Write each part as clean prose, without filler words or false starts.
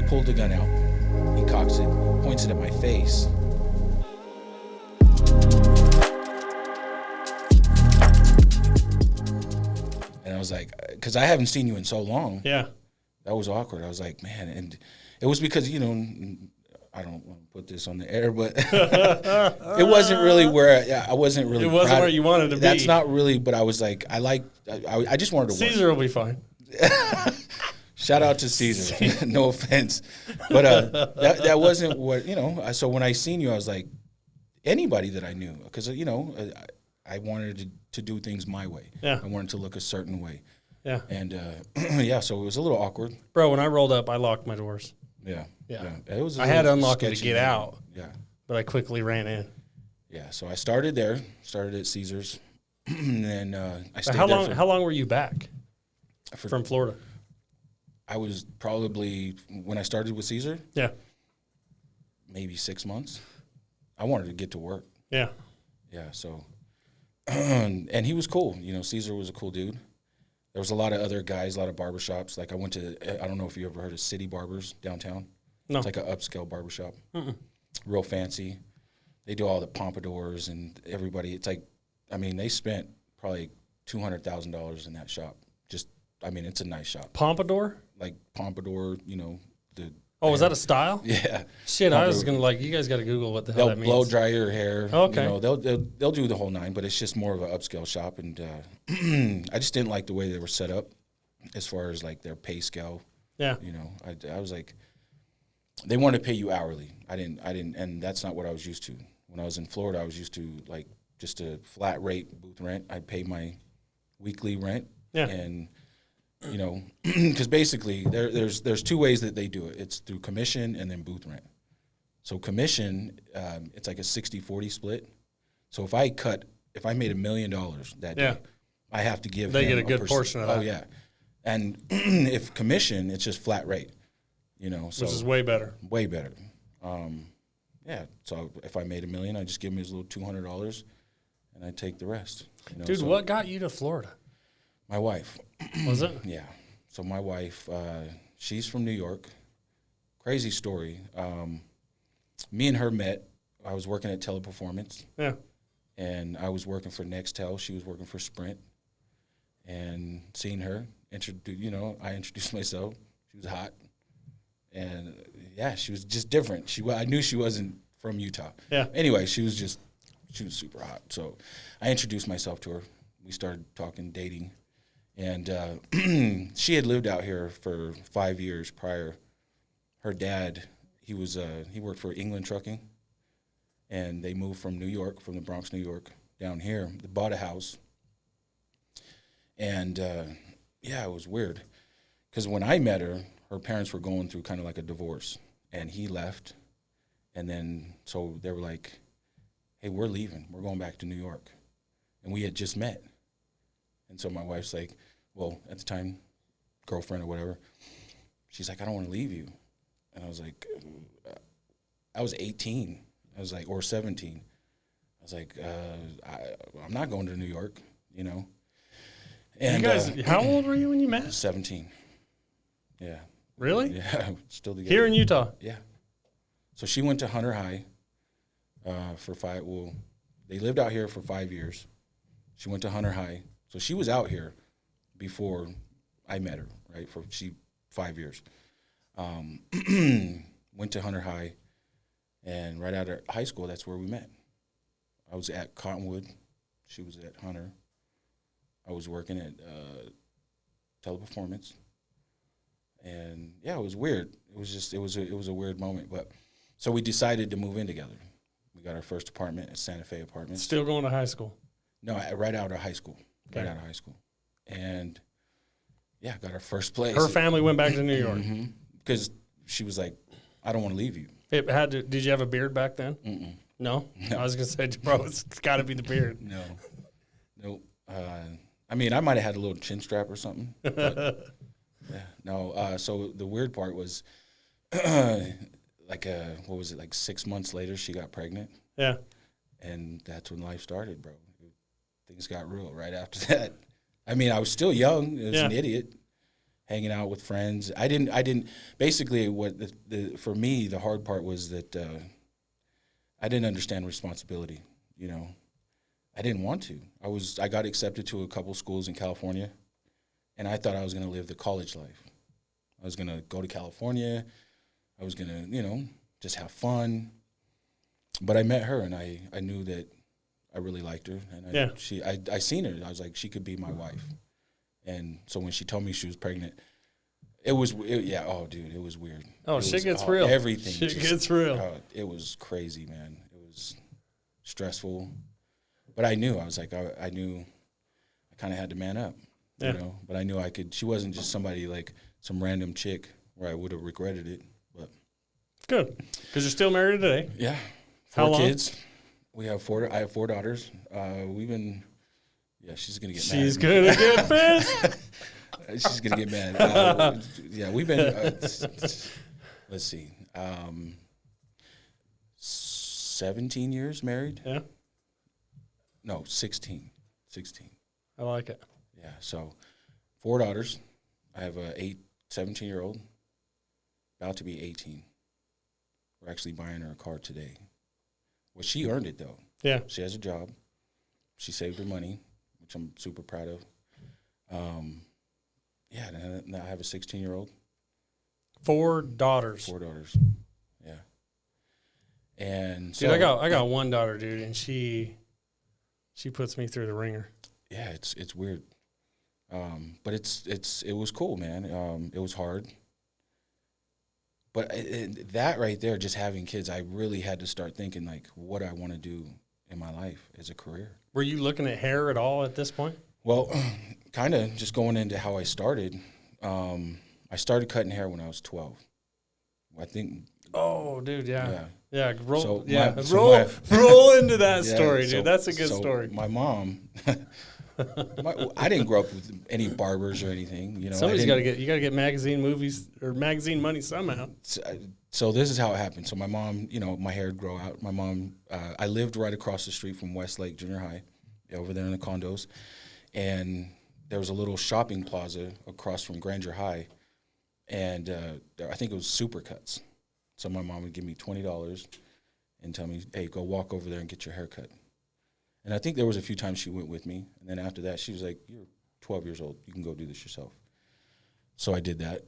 pulled the gun out. He cocks it, points it at my face. And I was like, because I haven't seen you in so long. Yeah. That was awkward. I was like, man. And it was because, you know, I don't want to put this on the air, but it wasn't really where I wasn't really. It wasn't where you wanted to be. That's not really, but I was like, I just wanted to Caesar work. will be fine. Shout out to Caesar. No offense. But that wasn't what, you know. So when I seen you, I was like, anybody that I knew, because, you know, I wanted to do things my way. Yeah. I wanted to look a certain way. Yeah. And, yeah, so it was a little awkward. Bro, when I rolled up, I locked my doors. Yeah. Yeah. It was I had to unlock them to get moment. out. Yeah. But I quickly ran in. Yeah, so I started there, started at Caesar's, and then I stayed there. How long were you back from Florida? I was probably, when I started with Caesar, yeah, maybe 6 months. I wanted to get to work. Yeah. Yeah, so, and he was cool. You know, Caesar was a cool dude. There was a lot of other guys, a lot of barbershops. Like I went to, I don't know if you ever heard of City Barbers downtown. No. It's like an upscale barbershop. Real fancy. They do all the pompadours and everybody. It's like, I mean, they spent probably $200,000 in that shop. Just, I mean, it's a nice shop. Pompadour? Like pompadour, you know. Was that a style? Yeah. Shit, pompadour. I was gonna you guys got to Google what the hell They'll that means. blow dry your hair. Okay. You know, they'll do the whole nine, but it's just more of an upscale shop. And I just didn't like the way they were set up, as far as like their pay scale. Yeah. You know, I was like, they want to pay you hourly. I didn't, and that's not what I was used to. When I was in Florida, I was used to like just a flat rate booth rent. I'd pay my weekly rent. Yeah. And, you know, because basically there's two ways that they do it. It's through commission and then booth rent. So commission, it's like a 60-40 split. So if I made $1 million that day, I have to give They him get a good portion of that. Oh, yeah. And if commission, it's just flat rate, you know. So which is way better. Way better. Yeah, so if I made $1 million, I just give him his little $200, and I take the rest. You know? Dude, so what got you to Florida? My wife. Was it? Yeah. So my wife, she's from New York. Crazy story. Me and her met. I was working at Teleperformance. Yeah. And I was working for Nextel. She was working for Sprint. And seeing her, I introduced myself. She was hot. And, yeah, she was just different. I knew she wasn't from Utah. Yeah. Anyway, she was super hot. So I introduced myself to her. We started talking, dating. And she had lived out here for 5 years prior. Her dad, he worked for England Trucking. And they moved from New York, from the Bronx, New York, down here. They bought a house. And, yeah, it was weird. Because when I met her, her parents were going through kind of like a divorce. And he left. And then, so they were like, hey, we're leaving. We're going back to New York. And we had just met. And so my wife's like, well, at the time, girlfriend or whatever, she's like, I don't want to leave you. And I was like, I was 18. I was like, or 17. I was like, I'm not going to New York, you know. And you guys, how old were you when you met? 17. Yeah. Really? Yeah, still together. Here in Utah? Yeah. So she went to Hunter High they lived out here for 5 years. She went to Hunter High. So she was out here before I met her, right, for 5 years. Went to Hunter High, and right out of high school, that's where we met. I was at Cottonwood. She was at Hunter. I was working at Teleperformance. And, yeah, it was weird. It was a weird moment. But so we decided to move in together. We got our first apartment at Santa Fe Apartments. Still going to high school? No, right out of high school. Okay. Right out of high school. And, yeah, got our first place. Her family went back to New York? Because she was like, I don't want to leave you. Did you have a beard back then? Mm-mm. No? No. I was going to say, bro, it's got to be the beard. No. Nope. I mean, I might have had a little chin strap or something. But, yeah. No. So the weird part was, like 6 months later, she got pregnant. Yeah. And that's when life started, bro. Things got real right after that. I mean, I was still young. I was an idiot. hanging out with friends. I didn't. Basically, what for me the hard part was that I didn't understand responsibility. You know, I didn't want to. I got accepted to a couple schools in California, and I thought I was going to live the college life. I was going to go to California. I was going to, you know, just have fun. But I met her, and I knew that I really liked her. And I seen her. I was like, she could be my wife. And so when she told me she was pregnant, it was weird. Oh, shit gets real. Everything. Shit gets real. It was crazy, man. It was stressful. But I knew. I was like, I knew I kind of had to man up, you know. But I knew I could. She wasn't just somebody like some random chick where I would have regretted it. But good, because you're still married today. Yeah. How long? 4 kids. We have 4. I have 4 daughters. We've been. Yeah, she's gonna get mad. She's gonna get pissed. She's gonna get mad. Yeah, we've been. Let's see. 17 years married. Yeah. No, 16. 16. I like it. Yeah. So, 4 daughters. I have a 17-year-old, about to be 18. We're actually buying her a car today. Well, she earned it, though. Yeah. She has a job. She saved her money, which I'm super proud of. Yeah, now I have a 16-year-old. 4 daughters. 4 daughters. Yeah. And so, dude, I got one daughter, dude, and she puts me through the ringer. Yeah, it's weird. But it was cool, man. It was hard. But that right there, just having kids, I really had to start thinking, like, what I want to do in my life as a career. Were you looking at hair at all at this point? Well, kind of just going into how I started. I started cutting hair when I was 12. I think. Oh, dude, yeah. Roll, So roll into that story, dude. That's a good story. My mom, I didn't grow up with any barbers or anything. You know, somebody's got to get magazine movies or magazine money somehow. So this is how it happened. So my mom, you know, my hair would grow out. My mom, I lived right across the street from Westlake Junior High, over there in the condos, and there was a little shopping plaza across from Granger High, and I think it was Supercuts. So my mom would give me $20 and tell me, hey, go walk over there and get your hair cut. And I think there was a few times she went with me. And then after that, she was like, you're 12 years old. You can go do this yourself. So I did that.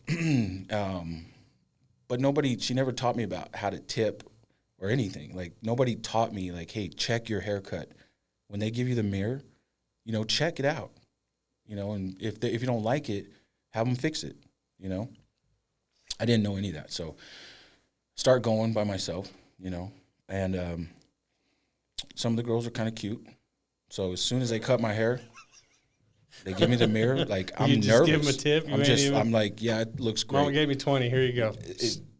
But she never taught me about how to tip or anything. Like, nobody taught me, like, hey, check your haircut. When they give you the mirror, you know, check it out. You know, and if you don't like it, have them fix it, you know. I didn't know any of that. So start going by myself, you know, and some of the girls are kind of cute. So as soon as they cut my hair, they give me the mirror. Like, I'm nervous. You just give them a tip? I'm like, yeah, it looks great. Mama gave me 20. Here you go.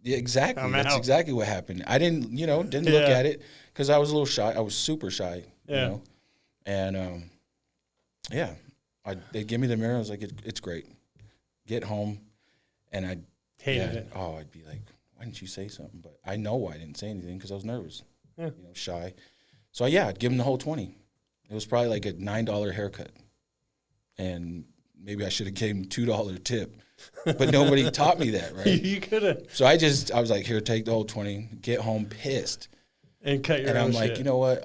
Exactly. That's exactly what happened. I didn't look at it because I was a little shy. I was super shy, you know. And, they give me the mirror. I was like, it's great. Get home, and I'd hated it. Oh, I'd be like, why didn't you say something? But I know why I didn't say anything because I was nervous, you know, shy. So, I'd give them the whole 20. It was probably like a $9 haircut. And maybe I should have gave them $2 tip. But nobody taught me that, right? You could have. So I was like, here, take the whole 20, get home pissed. And cut your own And I'm like, shit. you know what?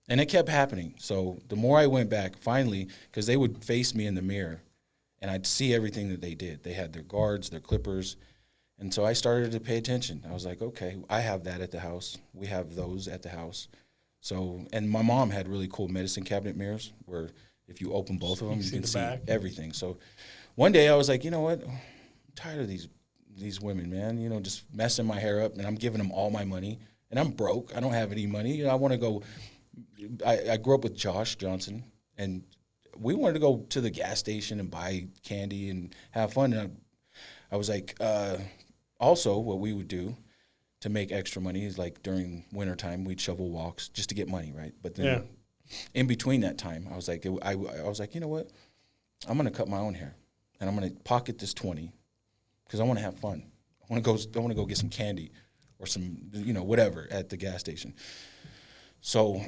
And it kept happening. So the more I went back, finally, because they would face me in the mirror, and I'd see everything that they did. They had their guards, their clippers. And so I started to pay attention. I was like, okay, I have that at the house. We have those at the house. So, and my mom had really cool medicine cabinet mirrors where if you open both of them, you can see everything. So one day I was like, you know what? I'm tired of these women, man, you know, just messing my hair up, and I'm giving them all my money, and I'm broke. I don't have any money. You know, I want to go. I grew up with Josh Johnson, and we wanted to go to the gas station and buy candy and have fun. And I was like, also what we would do to make extra money is, like, during wintertime, we'd shovel walks just to get money, right? But then in between that time, I was like, I was like, you know what? I'm going to cut my own hair, and I'm going to pocket this 20 because I want to have fun. I want to go get some candy or some, you know, whatever at the gas station. So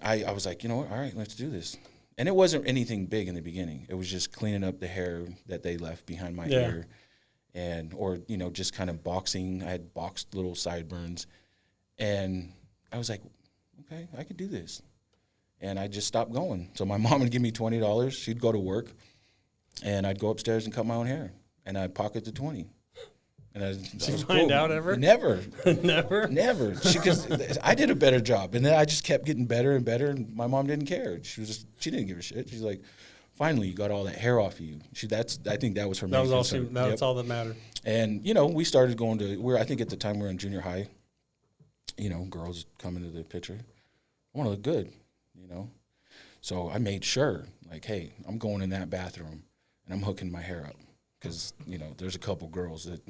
I was like, you know what? All right, let's do this. And it wasn't anything big in the beginning. It was just cleaning up the hair that they left behind my ear, or just kind of boxing. I had boxed little sideburns, and I was like, okay, I could do this. And I just stopped going. So my mom would give me $20. She'd go to work, and I'd go upstairs and cut my own hair, and I'd pocket the 20. And did you find out ever? Never. Never? Because I did a better job. And then I just kept getting better and better, and my mom didn't care. She didn't give a shit. She's like, finally, you got all that hair off of you. I think that was her main concern. That's all that mattered. And, we started going to, I think at the time we were in junior high, girls coming to the picture. I want to look good, So I made sure, like, hey, I'm going in that bathroom, and I'm hooking my hair up. Because, there's a couple girls that,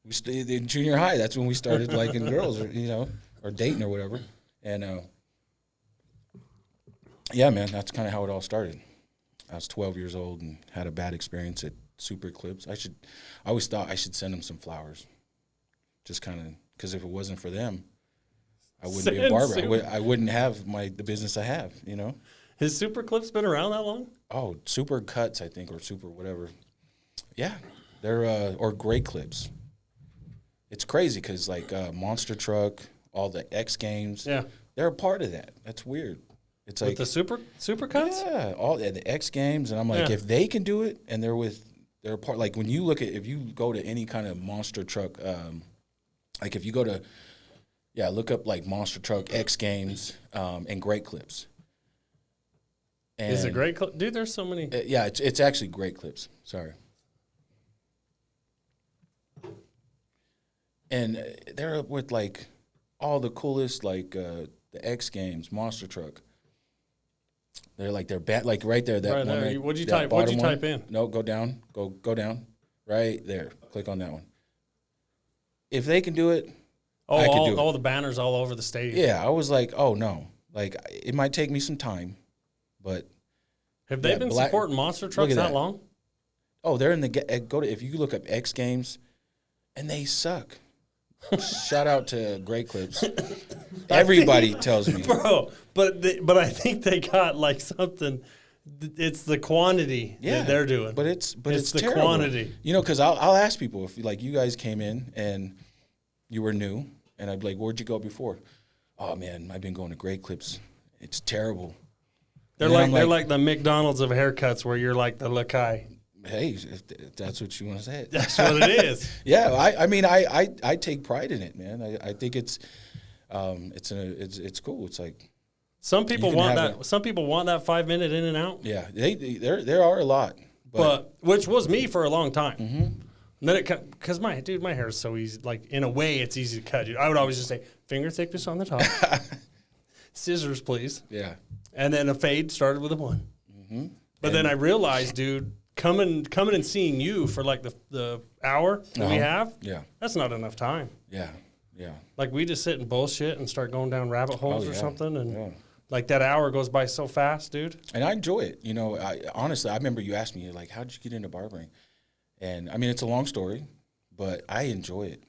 we stayed in junior high. That's when we started liking girls, or dating or whatever. And, yeah, man, that's kind of how it all started. I was 12 years old and had a bad experience at Super Clips. I always thought I should send them some flowers. Just kind of, because if it wasn't for them, I wouldn't be a barber. I wouldn't have the business I have, Has Super Clips been around that long? Oh, Super Cuts, I think, or Super whatever. Yeah, they're or Great Clips. It's crazy because like Monster Truck, all the X Games, they're a part of that. That's weird. It's with like the super cuts. Yeah, all the X Games, and I'm like, if they can do it, and they're a part. Like when you look at, if you go to any kind of Monster Truck, like if you go to, look up like Monster Truck X Games and Great Clips. And, is it Great Clips? Dude, there's so many. It's actually Great Clips. Sorry. And they're up with like all the coolest, like the X Games, Monster Truck. They're like like right there. That right one. There. What'd you type in? No, go down. Go down. Right there. Click on that one. If they can do it, I can do it. All the banners all over the stadium. Yeah, I was like, oh no, like it might take me some time, but have they been supporting Monster Trucks that long? Oh, they're in the if you look up X Games, and they suck. Shout out to Great Clips. Everybody tells me, bro. But I think they got like something. It's the quantity that they're doing. But it's the terrible. Quantity. Because I'll ask people if like you guys came in and you were new, and I'd be like, "Where'd you go before?" Oh man, I've been going to Great Clips. It's terrible. They're like the McDonald's of haircuts, where you're like the Lakai. Hey, if that's what you want to say. That's what it is. Yeah, I take pride in it, man. I think it's cool. It's like some people want that. Some people want that 5 minute in and out. Yeah, there are a lot, but which was me for a long time. Mm-hmm. And then because my hair is so easy. Like in a way, it's easy to cut. Dude. I would always just say finger thickness on the top, scissors, please. Yeah, and then a fade started with a 1. Mm-hmm. But then I realized, dude. Coming and seeing you for like the hour that we have, that's not enough time. Yeah. Like we just sit and bullshit and start going down rabbit holes or something, and like that hour goes by so fast, dude. And I enjoy it. Honestly, I remember you asked me like, "How did you get into barbering?" And I mean, it's a long story, but I enjoy it.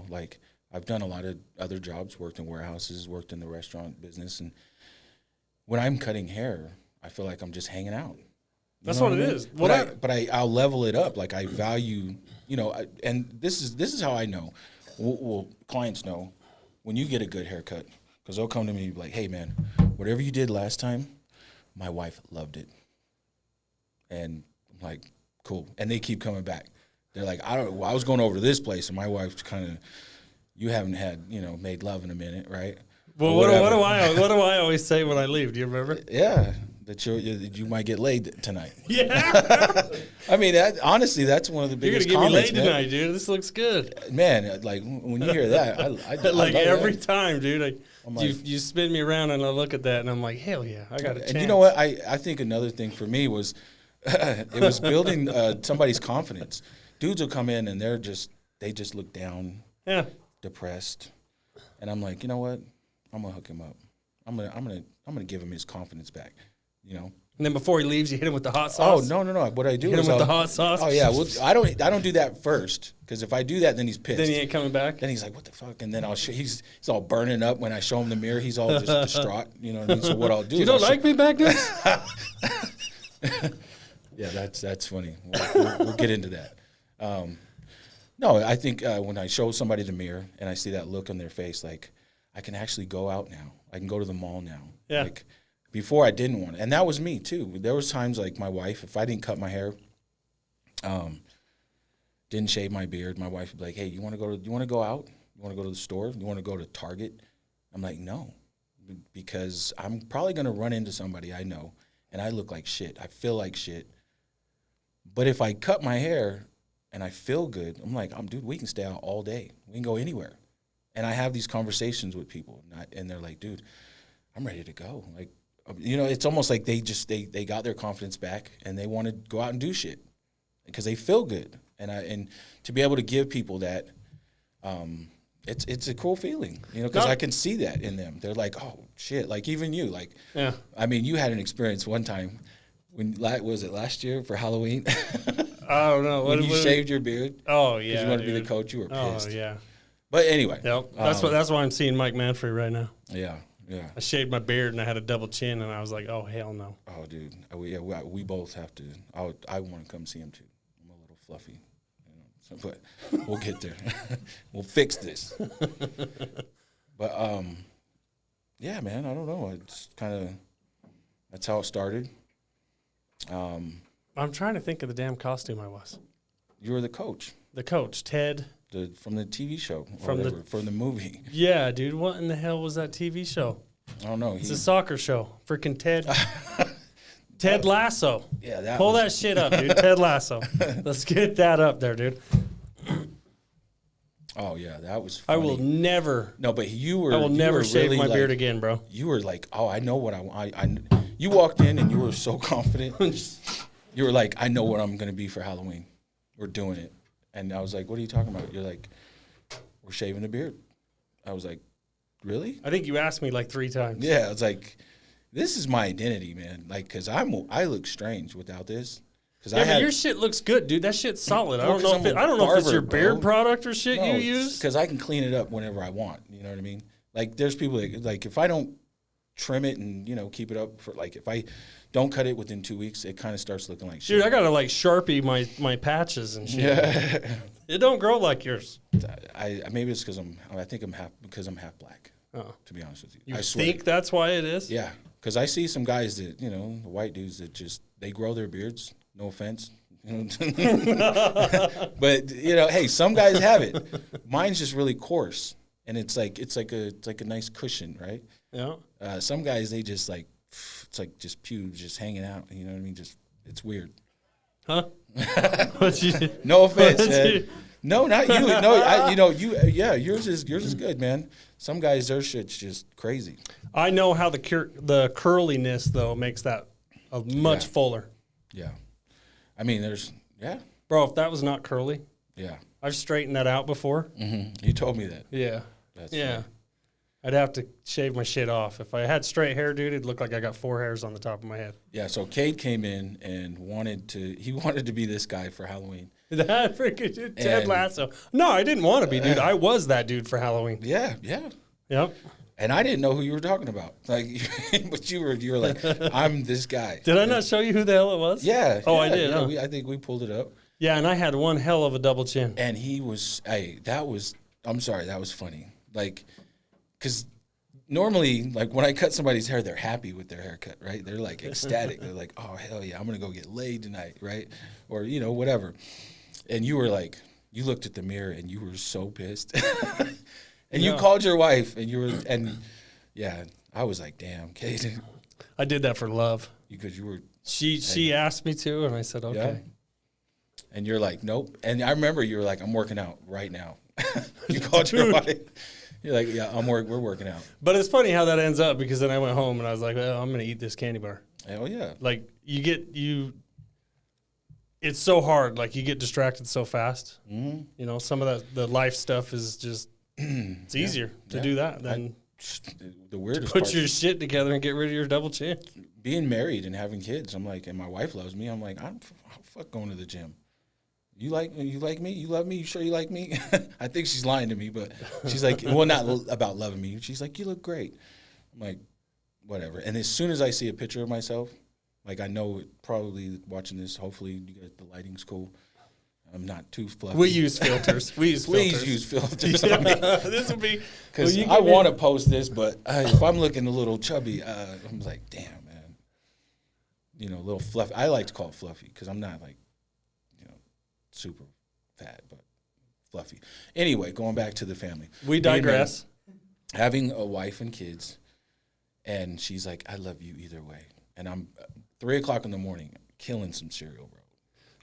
Like I've done a lot of other jobs, worked in warehouses, worked in the restaurant business, and when I'm cutting hair, I feel like I'm just hanging out. That's what it is. But I'll level it up. Like I value, and this is how I know. Well, clients know when you get a good haircut, because they'll come to me like, "Hey, man, whatever you did last time, my wife loved it." And I'm like, cool. And they keep coming back. They're like, I was going over to this place, and my wife's kind of, you haven't had, made love in a minute, right? Well, what do I always say when I leave? Do you remember? Yeah. That you might get laid tonight. Yeah. I mean, honestly, that's one of the biggest You're comments. going to get me laid tonight, dude. This looks good. Man, like, when you hear that, I like every that. time, dude. You spin me around, and I look at that, and I'm like, hell yeah, I got a chance. And you know what? I think another thing for me was it was building somebody's confidence. Dudes will come in, and they just look down, depressed. And I'm like, you know what? I'm going to hook him up. I'm gonna give him his confidence back. And then before he leaves, you hit him with the hot Oh, sauce. no. What I do Hit is him with the hot sauce. Oh yeah, well, I don't do that first, because if I do that, then he's pissed. Then he ain't coming back. Then he's like, "What the fuck?" And then he's all burning up when I show him the mirror. He's all just distraught. You know what I mean? So what I'll do? You don't like me, Magnus? Yeah, that's funny. We'll get into that. No, I think when I show somebody the mirror and I see that look on their face, like, I can actually go out now. I can go to the mall now. Yeah. Like, before I didn't want to. And that was me too. There was times like my wife, if I didn't cut my hair, didn't shave my beard, my wife would be like, "Hey, you want to go out? You want to go to the store? You want to go to Target?" I'm like, "No," because I'm probably going to run into somebody I know and I look like shit. I feel like shit. But if I cut my hair and I feel good, I'm like, dude, we can stay out all day. We can go anywhere. And I have these conversations with people and they're like, "Dude, I'm ready to go." Like, you know, it's almost like they got their confidence back and they want to go out and do shit because they feel good. And to be able to give people that, it's a cool feeling, you know, because I can see that in them. They're like, "Oh shit!" Like even you, like, Yeah. I mean, you had an experience one time when was it last year for Halloween? I don't know. When you shaved your beard. Oh yeah. Because you wanted to be the coach. You were pissed. Oh yeah. But anyway. Yep. That's why I'm seeing Mike Manfrey right now. Yeah. Yeah. I shaved my beard and I had a double chin and I was like, "Oh hell no." Oh dude, we both have to. I want to come see him too. I'm a little fluffy, you know, but we'll get there. We'll fix this. But yeah, man, I don't know. It's that's how it started. I'm trying to think of the damn costume I was. You were the coach. The coach, Ted. From the TV show. From the movie. Yeah, dude. What in the hell was that TV show? I don't know. It's a soccer show. Freaking Ted. Ted Lasso. Yeah, Pull that shit up, dude. Ted Lasso. Let's get that up there, dude. Oh yeah, that was funny. I will never. No, but you were. I will never shave really my beard again, bro. You were like, "Oh, I know what I want." You walked in and you were so confident. You were like, "I know what I'm going to be for Halloween. We're doing it." And I was like, "What are you talking about?" You're like, "We're shaving the beard." I was like, "Really?" I think you asked me like 3 times. Yeah, I was like, "This is my identity, man." Like, because I look strange without this. Yeah, but your shit looks good, dude. That shit's solid. I don't know if it's your beard product or shit you use. Because I can clean it up whenever I want. You know what I mean? Like, there's people that, like, if I don't trim it and, you know, keep it up for, like, if I don't cut it within 2 weeks, it kind of starts looking like shit. Dude, I gotta like Sharpie my patches and shit. Yeah. It don't grow like yours. Maybe it's because I'm half black. Oh. To be honest with you, You I swear. think that's why it is? Yeah, because I see some guys that, you know, the white dudes that just they grow their beards. No offense, you know. But you know, hey, some guys have it. Mine's just really coarse, and it's like a nice cushion, right? Yeah. Some guys they just like it's like just pubes just hanging out. You know what I mean? Just it's weird. Huh? No offense, man. No, not you. No, yours is good, man. Some guys, their shit's just crazy. I know how the curliness though makes that much fuller. Yeah, I mean, Bro, if that was not curly, yeah, I've straightened that out before. Mm-hmm. You told me that. Yeah, That's yeah. funny. I'd have to shave my shit off. If I had straight hair, dude, it'd look like I got 4 hairs on the top of my head. Yeah, so Cade came in and wanted to be this guy for Halloween. That freaking dude, Ted Lasso. No, I didn't want to be, dude. I was that dude for Halloween. Yeah. Yep. And I didn't know who you were talking about. Like, but you were like, I'm this guy. Did I not show you who the hell it was? Yeah. Oh, yeah, I did. Yeah, Huh? I think we pulled it up. Yeah, and I had one hell of a double chin. And he was, that was funny. Like, because normally, like, when I cut somebody's hair, they're happy with their haircut, right? They're, like, ecstatic. They're like, oh, hell yeah, I'm going to go get laid tonight, right? Or, you know, whatever. And you were like, you looked at the mirror and you were so pissed. And you called your wife and yeah, I was like, damn, Kate. I did that for love. Because you were. She asked me to, and I said, okay. Yeah. And you're like, nope. And I remember you were like, I'm working out right now. You called your wife. You're like, yeah, we're working out. But it's funny how that ends up because then I went home and I was like, well, I'm going to eat this candy bar. Hell yeah. Like, it's so hard. Like, you get distracted so fast. Mm-hmm. You know, some of the life stuff is just, it's easier to do that than the weirdest Put part, your shit together and get rid of your double chin. being married and having kids. I'm like, and my wife loves me. I'm like, I'm fuck going to the gym. You like me? You like me? You love me? You sure you like me? I think she's lying to me, but she's like, well, not about loving me. She's like, you look great. I'm like, whatever. And as soon as I see a picture of myself, like I know probably watching this, hopefully you guys, the lighting's cool. I'm not too fluffy. We use filters. Please use filters Yeah, on me. this will be Because I want to post this, but if I'm looking a little chubby, I'm like, damn, man. You know, a little fluffy. I like to call it fluffy because I'm not like, you know, super fat, but fluffy. Anyway, going back to the family. We digress. Having a wife and kids, and she's like, I love you either way. And I'm 3 o'clock in the morning killing some cereal, bro.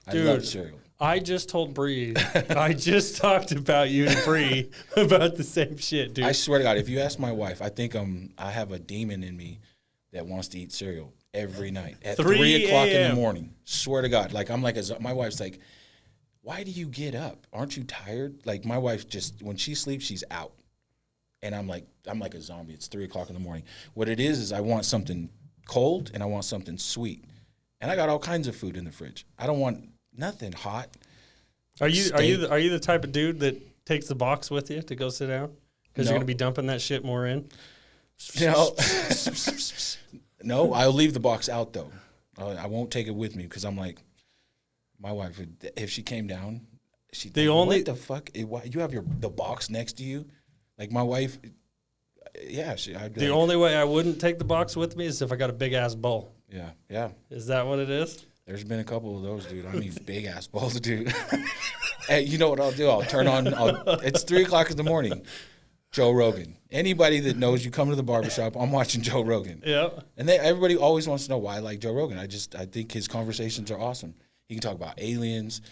I love cereal. I just told Bree, I just talked about you and Bree about the same shit, dude. I swear to God, if you ask my wife, I think I have a demon in me that wants to eat cereal every night at 3 o'clock in the morning. Swear to God. Like, I'm like, my wife's like, why do you get up? Aren't you tired? Like, my wife just, when she sleeps, she's out. And I'm like a zombie. It's 3 o'clock in the morning. What it is I want something cold and I want something sweet. And I got all kinds of food in the fridge. I don't want nothing hot. Are you the type of dude that takes the box with you to go sit down? Because you're gonna be dumping that shit more in. No, no. I'll leave the box out though. I won't take it with me because I'm like, my wife. If she came down, what the fuck? You have the box next to you, like my wife. Yeah, the only way I wouldn't take the box with me is if I got a big ass bowl. Yeah. Is that what it is? There's been a couple of those, dude. I mean, big ass balls, dude. Hey, you know what I'll do? I'll turn on. It's 3 o'clock in the morning. Joe Rogan. Anybody that knows you come to the barbershop, I'm watching Joe Rogan. Yeah. And everybody always wants to know why I like Joe Rogan. I think his conversations are awesome. He can talk about aliens.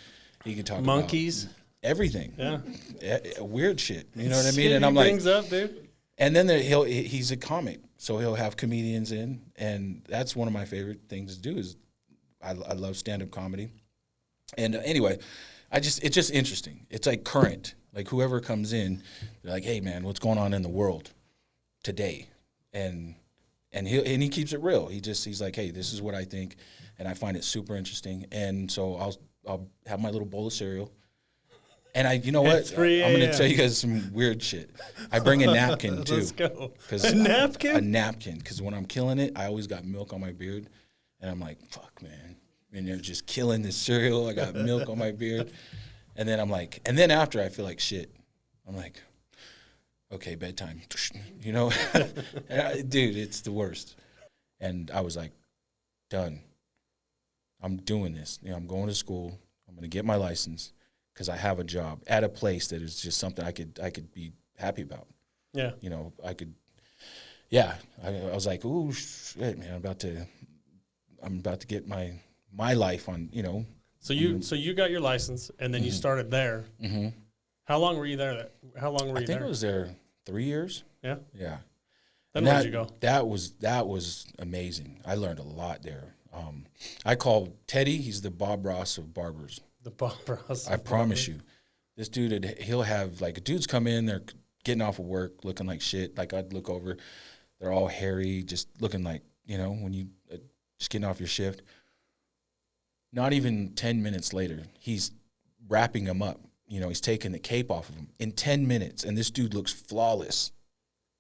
He can talk monkeys. About everything. Yeah. Weird shit. You know what I mean? And I'm like, brings up, dude. And then he's a comic, so he'll have comedians in, and that's one of my favorite things to do. Is I love stand-up comedy, and anyway, it's just interesting. It's like current. Like whoever comes in, they're like, "Hey, man, what's going on in the world today?" And he keeps it real. He's like, "Hey, this is what I think," and I find it super interesting. And so I'll have my little bowl of cereal. And you know what? I'm going to tell you guys some weird shit. I bring a napkin too. Let's go. A napkin? A napkin. Because when I'm killing it, I always got milk on my beard. And I'm like, fuck, man. And they're just killing this cereal. I got milk on my beard. And then I'm like, and then after I feel like shit, I'm like, okay, bedtime. You know? Dude, it's the worst. And I was like, done. I'm doing this. You know, I'm going to school. I'm going to get my license. Because I have a job at a place that is just something I could be happy about. Yeah. You know, I could. Yeah, I was like, ooh, shit, man! I'm about to get my life on. You know. So you got your license and then you started there. Mm-hmm. How long were you there? How long were you there? I think I was there 3 years. Yeah. Yeah. Then where'd you go? That was amazing. I learned a lot there. I call Teddy. He's the Bob Ross of barbers. The Bob Ross. I promise you, this dude, he'll have like dudes come in, they're getting off of work looking like shit. Like I'd look over, they're all hairy, just looking like, you know, when you just getting off your shift. Not even 10 minutes later, he's wrapping them up. You know, he's taking the cape off of them in 10 minutes. And this dude looks flawless,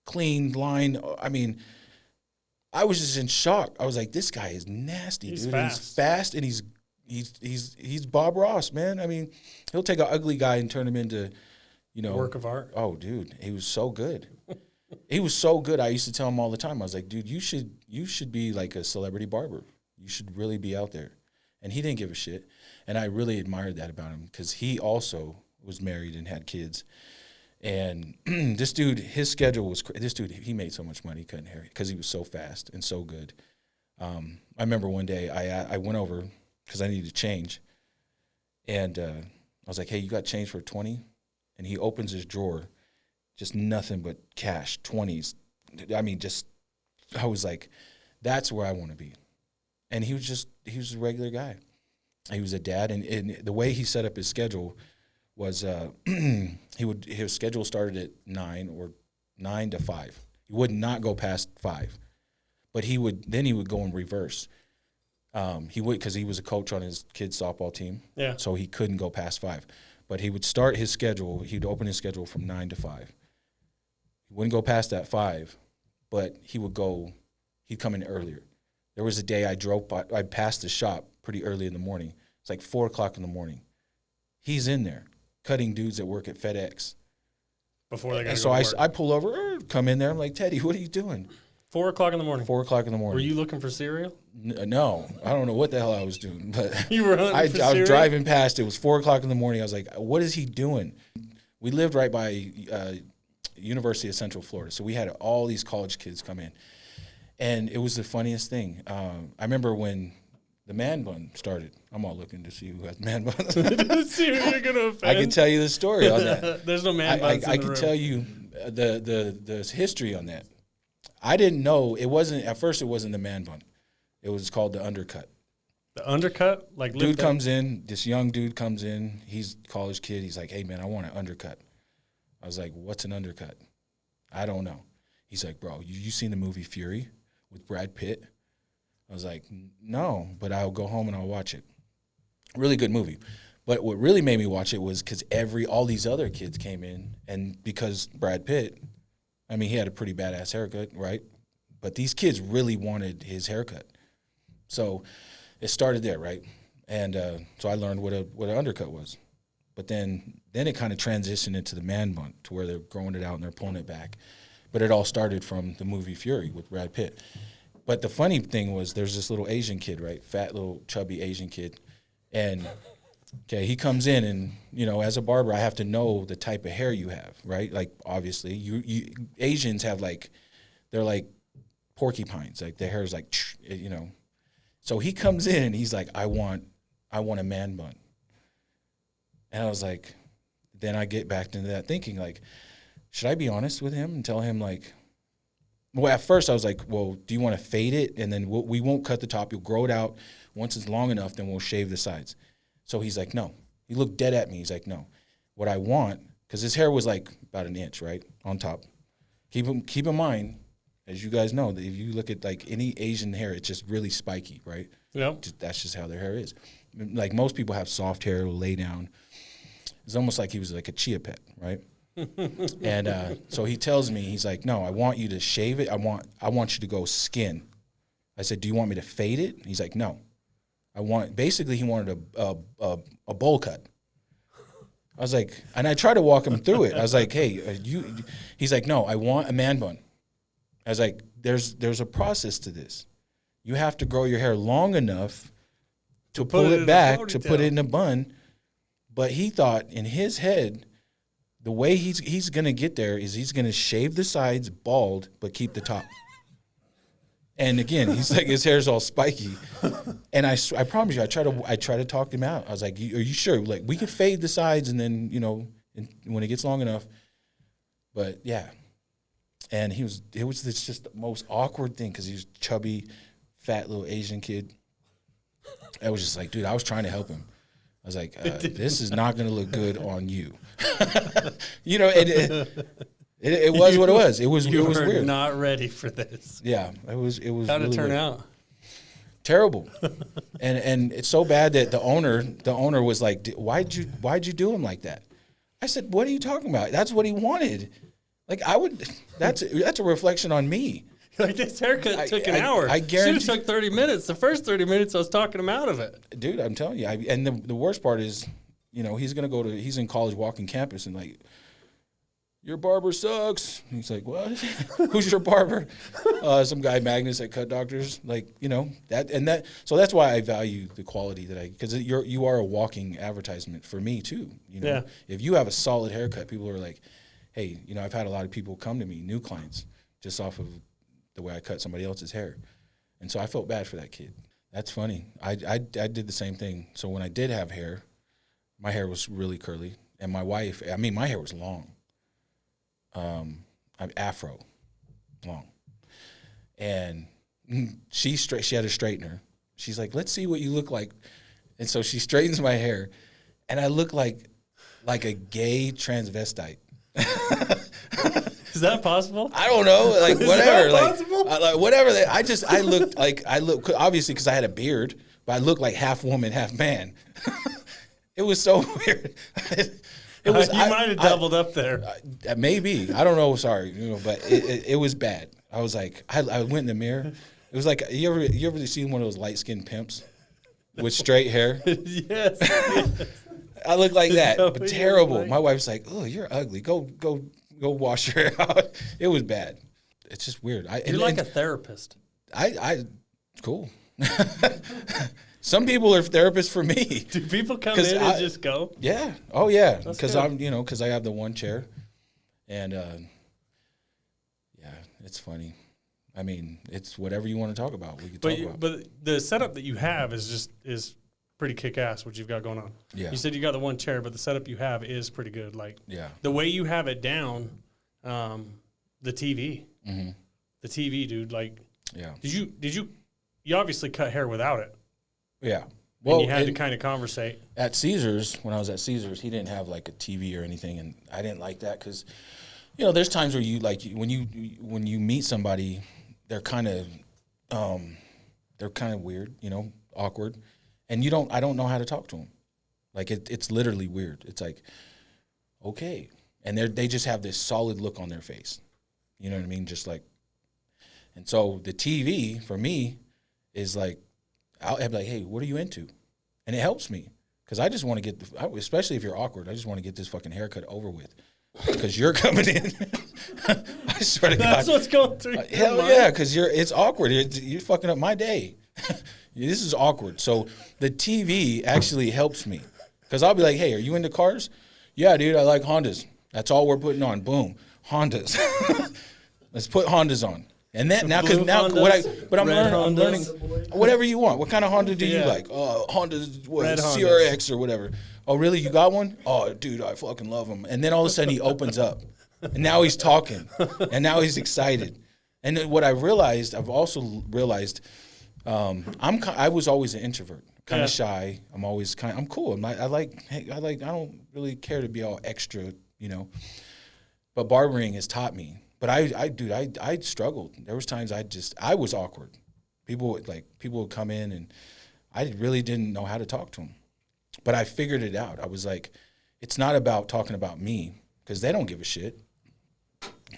clean line. I mean, I was just in shock. I was like, this guy is nasty, dude. Fast. He's fast and he's Bob Ross, man. I mean, he'll take an ugly guy and turn him into, you know, work of art. Oh, dude, he was so good. He was so good. I used to tell him all the time. I was like, dude, you should be like a celebrity barber. You should really be out there. And he didn't give a shit. And I really admired that about him because he also was married and had kids. And this dude, his schedule was this dude. He made so much money, he couldn't hear it because he was so fast and so good. I remember one day I went over. Because I needed to change. And I was like, hey, you got change for 20? And he opens his drawer, just nothing but cash, 20s. I mean, I was like, that's where I want to be. And he was a regular guy. He was a dad. And the way he set up his schedule was his schedule started at 9 to 5. He would not go past 5. But he would go in reverse. He would, because he was a coach on his kids' softball team. Yeah. So he couldn't go past 5. But he would start his schedule. He'd open his schedule from 9 to 5. He wouldn't go past that 5, but he'd come in earlier. There was a day I passed the shop pretty early in the morning. It's like 4 o'clock in the morning. He's in there cutting dudes that work at FedEx. Before they got to so go to work. I pull over, come in there. I'm like, Teddy, what are you doing? 4 o'clock in the morning. 4 o'clock in the morning. Were you looking for cereal? No, I don't know what the hell I was doing. But You were hunting for I was cereal? driving past. It was 4 o'clock in the morning. I was like, what is he doing? We lived right by University of Central Florida, so we had all these college kids come in. And it was the funniest thing. I remember when the man bun started. I'm all looking to see who has man buns. See who you're gonna offend. I can tell you the story on that. There's no man buns I in the can room. tell you the history on that. I didn't know it wasn't at first. It wasn't the man bun. It was called the undercut. The undercut, like Dude comes in. This young dude comes in. He's a college kid. He's like, "Hey man, I want an undercut." I was like, "What's an undercut?" I don't know. He's like, "Bro, you seen the movie Fury with Brad Pitt?" I was like, "No, but I'll go home and I'll watch it." Really good movie. But what really made me watch it was because all these other kids came in, and because Brad Pitt, I mean, he had a pretty badass haircut, right? But these kids really wanted his haircut. So it started there, right? And so I learned what an undercut was. But then it kind of transitioned into the man bun, to where they're growing it out and they're pulling it back. But it all started from the movie Fury with Brad Pitt. But the funny thing was, there's this little Asian kid, right? Fat, little, chubby Asian kid. And, okay, he comes in and, as a barber, I have to know the type of hair you have, right? Like, obviously, you Asians have, like, they're like porcupines. Like, their hair is like, So he comes in and he's like, I want a man bun. And I was like, then I get back into that thinking, like, should I be honest with him and tell him, like, well, at first I was like, well, do you want to fade it? And then we won't cut the top. You'll grow it out. Once it's long enough, then we'll shave the sides. So he's like, no. He looked dead at me. He's like, no. What I want, because his hair was like about an inch, right, on top. Keep in mind, as you guys know, that if you look at like any Asian hair, it's just really spiky, right? Yep. That's just how their hair is. Like most people have soft hair, lay down. It's almost like he was like a chia pet, right? And so he tells me, he's like, no, I want you to shave it. I want you to go skin. I said, do you want me to fade it? He's like, no. Basically he wanted a bowl cut. I was like, and I tried to walk him through it. I was like, hey, he's like, no, I want a man bun. I was like, there's a process to this. You have to grow your hair long enough to pull it back, to put it in a bun. But he thought in his head, the way he's going to get there is he's going to shave the sides bald, but keep the top. And again, he's like, his hair's all spiky. And I promise you, I try to talk him out. I was like, are you sure? Like, we can fade the sides and then, when it gets long enough. But yeah. And it was just the most awkward thing, because he was chubby, fat little Asian kid. I was just like, dude, I was trying to help him. I was like, this is not going to look good on you. It was what it was. It was weird. Not ready for this. Yeah, it was. How'd really it turn weird. out? Terrible. and it's so bad that the owner was like, why'd you do him like that? I said, what are you talking about? That's what he wanted. Like, that's a reflection on me. Like, this haircut took an hour. I guarantee. Should have took 30 minutes. The first 30 minutes, I was talking him out of it. Dude, I'm telling you. And the worst part is, he's in college walking campus and like, your barber sucks. He's like, what? Who's your barber? Some guy, Magnus, at Cut Doctors. Like, that. So that's why I value the quality because you are a walking advertisement for me too. Yeah. If you have a solid haircut, people are like, hey, I've had a lot of people come to me, new clients, just off of the way I cut somebody else's hair. And so I felt bad for that kid. That's funny. I did the same thing. So when I did have hair, my hair was really curly. And my wife, my hair was long. I'm afro, long. And she had a straightener. She's like, let's see what you look like. And so she straightens my hair, and I look like a gay transvestite. Is that possible? I don't know, like whatever, possible? Whatever. I looked obviously because I had a beard, but I looked like half woman, half man. It was so weird. It was. You might have doubled up there. Maybe, I don't know. Sorry, but it was bad. I was like, I went in the mirror. It was like you ever seen one of those light skinned pimps with straight hair? Yes. I look like that, So but terrible. like... My wife's like, "Oh, you're ugly. Go wash your hair out." It was bad. It's just weird. You're like a therapist. Cool. Some people are therapists for me. Do people come in and just go? Yeah. Oh yeah. Because because I have the one chair, and yeah, it's funny. I mean, it's whatever you want to talk about. We can talk about. But the setup that you have is pretty kick ass. What you've got going on. Yeah. You said you got the one chair, but the setup you have is pretty good. Like yeah, the way you have it down, the TV, the TV, dude. Like yeah. Did you obviously cut hair without it? Yeah. Well, and you had to kind of conversate. At Caesars, when I was at Caesars, he didn't have like a TV or anything, and I didn't like that because, there's times where you like when you meet somebody, they're kind of weird, awkward, and I don't know how to talk to them. Like it's literally weird. It's like, okay, and they just have this solid look on their face. You know what I mean? Just like, and so the TV for me is like. I'll be like, hey, what are you into? And it helps me because I just want to get, especially if you're awkward, I just want to get this fucking haircut over with because you're coming in. I swear to God. That's what's going through your Hell mind. yeah, because it's awkward. You're fucking up my day. This is awkward. So the TV actually helps me because I'll be like, hey, are you into cars? Yeah, dude, I like Hondas. That's all we're putting on. Boom, Hondas. Let's put Hondas on. And that now, because now, I'm learning whatever you want. What kind of Honda do you like? Honda, CRX or whatever. Oh, really? You got one? Oh, dude, I fucking love them. And then all of a sudden he opens up, and now he's talking, and now he's excited. And then what I've also realized, I was always an introvert, kind of shy. I'm cool. I don't really care to be all extra, But barbering has taught me. But I struggled. There was times I was awkward. People would come in and I really didn't know how to talk to them. But I figured it out. I was like, it's not about talking about me because they don't give a shit.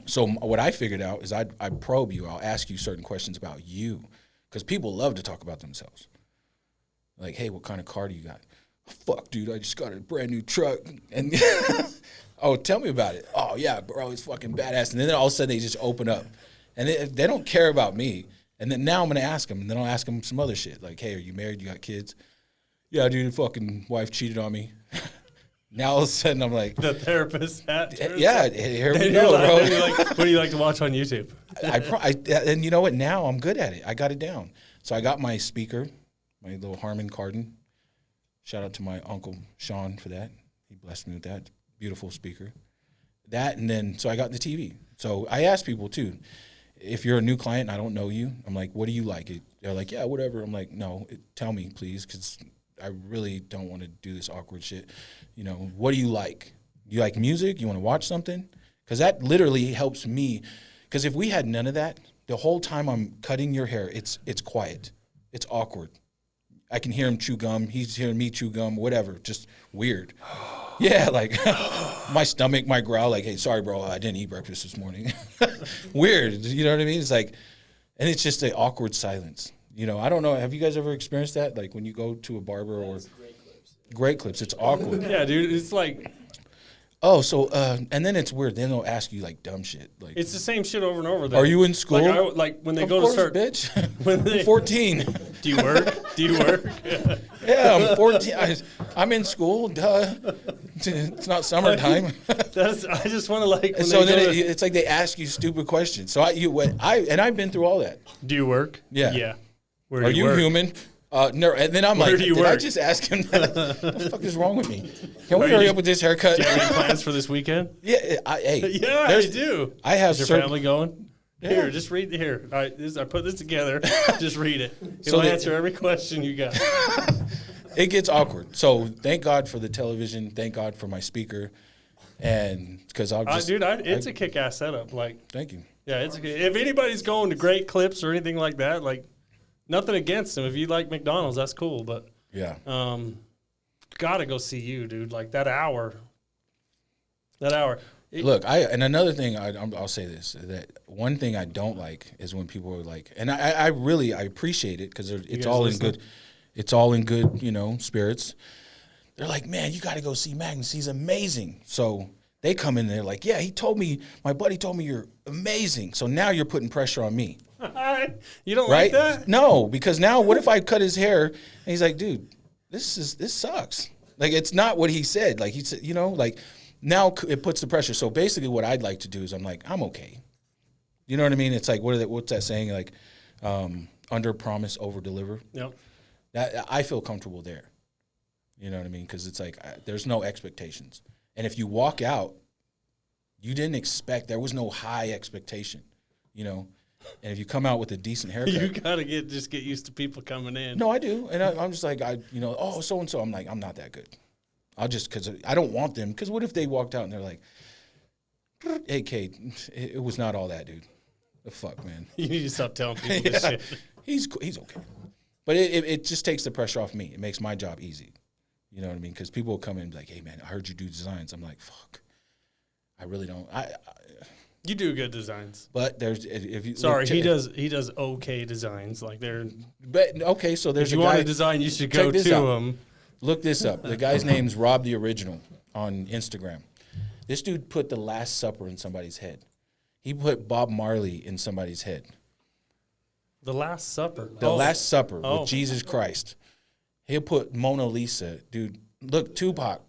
So what I figured out is I probe you. I'll ask you certain questions about you because people love to talk about themselves. Like, hey, what kind of car do you got? Fuck, dude, I just got a brand new truck. And oh, tell me about it. Oh, yeah, bro, it's fucking badass. And then all of a sudden they just open up. And they don't care about me. And then now I'm going to ask them. And then I'll ask them some other shit. Like, hey, are you married? You got kids? Yeah, dude, the fucking wife cheated on me. Now all of a sudden I'm like. The therapist hat. Yeah, here we go, bro. What do you like to watch on YouTube? And you know what? Now I'm good at it. I got it down. So I got my speaker, my little Harman Kardon. Shout out to my uncle Sean for that. He blessed me with that beautiful speaker. That, and then so I got the TV. So I asked people too, if you're a new client and I don't know you, I'm like, what do you like? They're like, yeah, whatever. I'm like, no, tell me please, because I really don't want to do this awkward shit. What do you like? You like music? You want to watch something? Because that literally helps me. Because if we had none of that, the whole time I'm cutting your hair, it's quiet. It's awkward. I can hear him chew gum. He's hearing me chew gum, whatever. Just weird. Yeah, like my stomach might growl like, hey, sorry, bro, I didn't eat breakfast this morning. Weird. You know what I mean? It's like, and it's just an awkward silence. I don't know. Have you guys ever experienced that? Like when you go to a barber or Great Clips, it's awkward. Yeah, dude. It's like. Oh, so, and then it's weird. Then they'll ask you like dumb shit. Like it's the same shit over and over. Though. Are you in school? Like when they of go course, to start, bitch. When they, I'm 14. Do you work? Yeah, I'm 14. I'm in school. Duh. It's not summertime. I just want to like. When so then it's like they ask you stupid questions. So I've been through all that. Do you work? Yeah. Yeah. Where are you work? human? No, and then I'm Where like, do you did work? I just ask him that? What the fuck is wrong with me? Can we hurry up with this haircut? Do you have any plans for this weekend? Yeah, yeah, I do. I have. Is your family going? Yeah. Here, just read here. All right, I put this together. Just read it. It'll answer every question you got. It gets awkward. So thank God for the television. Thank God for my speaker. And because I'll just, it's a kick-ass setup. Like, thank you. yeah, if anybody's going to Great Clips or anything like that, like, nothing against them. If you like McDonald's, that's cool. But Yeah. Gotta go see you, dude. Like that hour. Look, and another thing I'll say this, that one thing I don't like is when people are like, and I really appreciate it because it's all in good, spirits. They're like, man, you got to go see Magnus. He's amazing. So they come in there like, yeah, my buddy told me you're amazing. So now you're putting pressure on me. You don't like that? No, because now what if I cut his hair and he's like, dude, this sucks. Like, it's not what he said. Like, he said, like, now it puts the pressure. So basically what I'd like to do is I'm like, I'm okay. You know what I mean? It's like, what's that saying? Like, under promise, over deliver. Yep. That I feel comfortable there. You know what I mean? Because it's like there's no expectations. And if you walk out, you didn't expect, there was no high expectation, And if you come out with a decent haircut. You got to get used to people coming in. No, I do. And I'm just like, oh, so-and-so. I'm like, I'm not that good. Because I don't want them. Because what if they walked out and they're like, hey, Kate, it was not all that, dude. The fuck, man. You need to stop telling people this shit. He's okay. But it just takes the pressure off me. It makes my job easy. You know what I mean? Because people will come in and be like, hey, man, I heard you do designs. I'm like, fuck. I really don't. You do good designs. But there's if you sorry, he does okay designs. Like they're but okay, so there's if you a guy, want a design, you should go to him. Look this up. The guy's name's Rob the Original on Instagram. This dude put the Last Supper in somebody's head. He put Bob Marley in somebody's head. The Last Supper. The Last Supper with Jesus Christ. He'll put Mona Lisa, dude. Look, Tupac.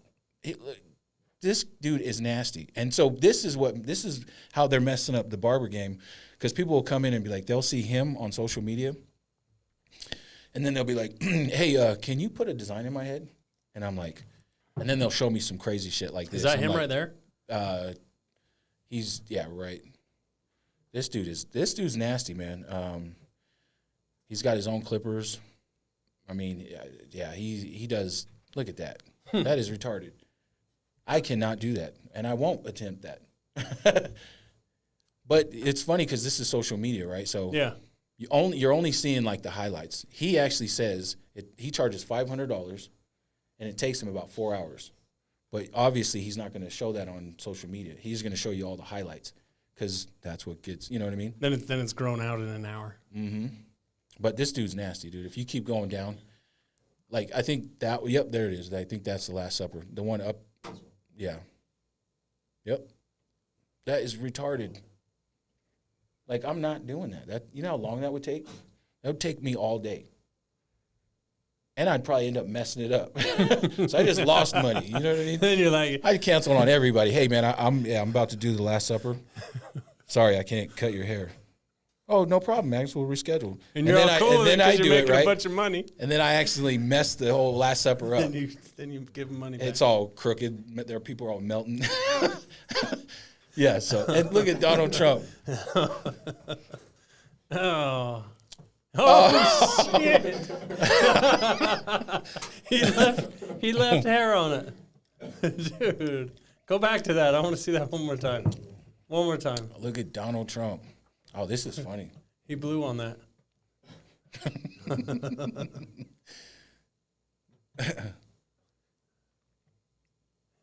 This dude is nasty. And so this is how they're messing up the barber game, because people will come in and be like, they'll see him on social media, and then they'll be like, hey, can you put a design in my head? And I'm like, and then they'll show me some crazy shit like this. Is that him like, right there? Right. This dude's nasty, man. He's got his own clippers. I mean, yeah, he does. Look at that. That is retarded. I cannot do that, and I won't attempt that. But it's funny because this is social media, right? So yeah, you're only seeing like the highlights. He actually says he charges $500, and it takes him about 4 hours. But obviously, he's not going to show that on social media. He's going to show you all the highlights because that's what gets. You know what I mean? Then it's grown out in an hour. Mm-hmm. But this dude's nasty, dude. If you keep going down, like I think that. Yep, there it is. I think that's the Last Supper. The one up. Yeah. Yep. That is retarded. Like, I'm not doing that. You know how long that would take? That would take me all day. And I'd probably end up messing it up. So I just lost money. You know what I mean? Then you're like, I'd cancel on everybody. Hey, man, I'm about to do the Last Supper. Sorry, I can't cut your hair. Oh, no problem, Max. We'll reschedule. And you're all cool then I you're do making it, right? a bunch of money. And then I accidentally messed the whole Last Supper up. Then you give them money back. It's all crooked. There are people all melting. Yeah, so, and look at Donald Trump. Oh, shit. He left hair on it. Dude, go back to that. I want to see that one more time. One more time. Look at Donald Trump. Oh, this is funny. He blew on that.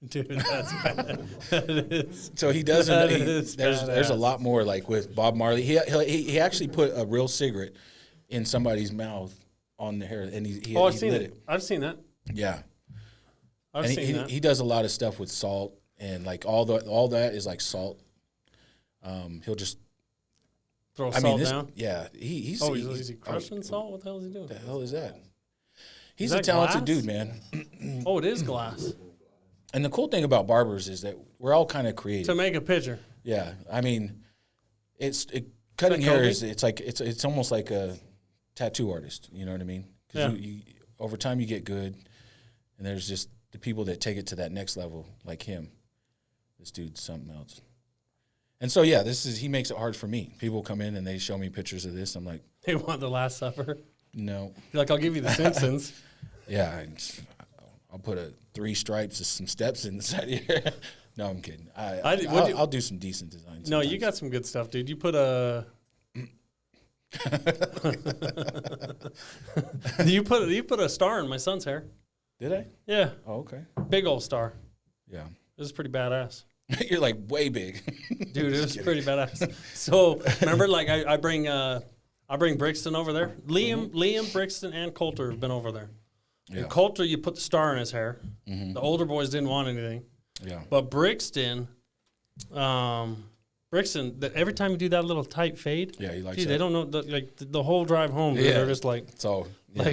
Dude, that's bad. That is. So he doesn't. There's badass. a lot more like with Bob Marley. He actually put a real cigarette in somebody's mouth on the hair, and he I've he seen lit it. I've seen that. Yeah, I've and seen that. he does a lot of stuff with salt, and like all that is like salt. He'll just Throw salt this, down. Yeah, he's Is he crushing salt? What the hell is he doing? What the hell is that? He's that a talented glass? dude, man. Oh, it is glass. And the cool thing about barbers is that we're all kind of creative. To make a picture. Yeah, I mean, cutting hair Kobe? is it's almost like a tattoo artist. You know what I mean? Because you over time you get good, and there's just the people that take it to that next level, like him. This dude's something else. And so yeah, he makes it hard for me. People come in and they show me pictures of this. I'm like, They want the Last Supper. no. You're like, I'll give you the Yeah, I'll put 3 stripes of some steps inside here. No, I'm kidding. I'll do some decent designs. No, you got some good stuff, dude. You put a you put a star in my son's hair. Did I? Yeah. Oh, okay. Big old star. Yeah. It was pretty badass. You're like way big. Dude, it was pretty badass. So remember, like I bring Brixton over there. Liam, Brixton, and Coulter have been over there. Yeah. And Coulter, you put the star in his hair. The older boys didn't want anything. Yeah. But Brixton, every time you do that little tight fade, Yeah, he likes dude, that. they don't know the whole drive home. Dude, they're just like, So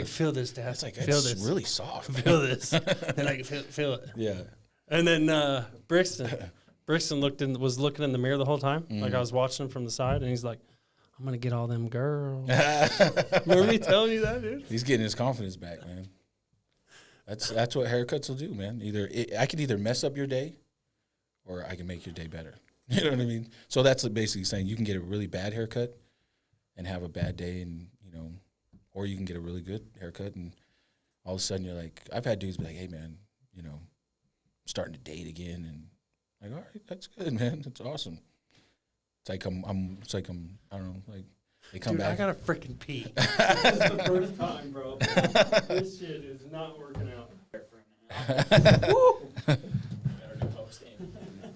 feel this, Dad. it's like feel it's this, really soft. feel this. They're like, feel it. Yeah. And then Brixton was looking in the mirror the whole time. Like I was watching him from the side, and he's like, "I'm gonna get all them girls." Remember me telling you that, dude? He's getting his confidence back, man. That's what haircuts will do, man. I could either mess up your day, or I can make your day better. You know what I mean? So that's basically saying you can get a really bad haircut and have a bad day, and or you can get a really good haircut, and all of a sudden you're like, I've had dudes be like, "Hey, man, I'm starting to date again," and like, all right, that's good, man. That's awesome. It's like I'm I don't know, like they come Dude, back. I gotta freaking pee. This is the first time, bro. This shit is not working out.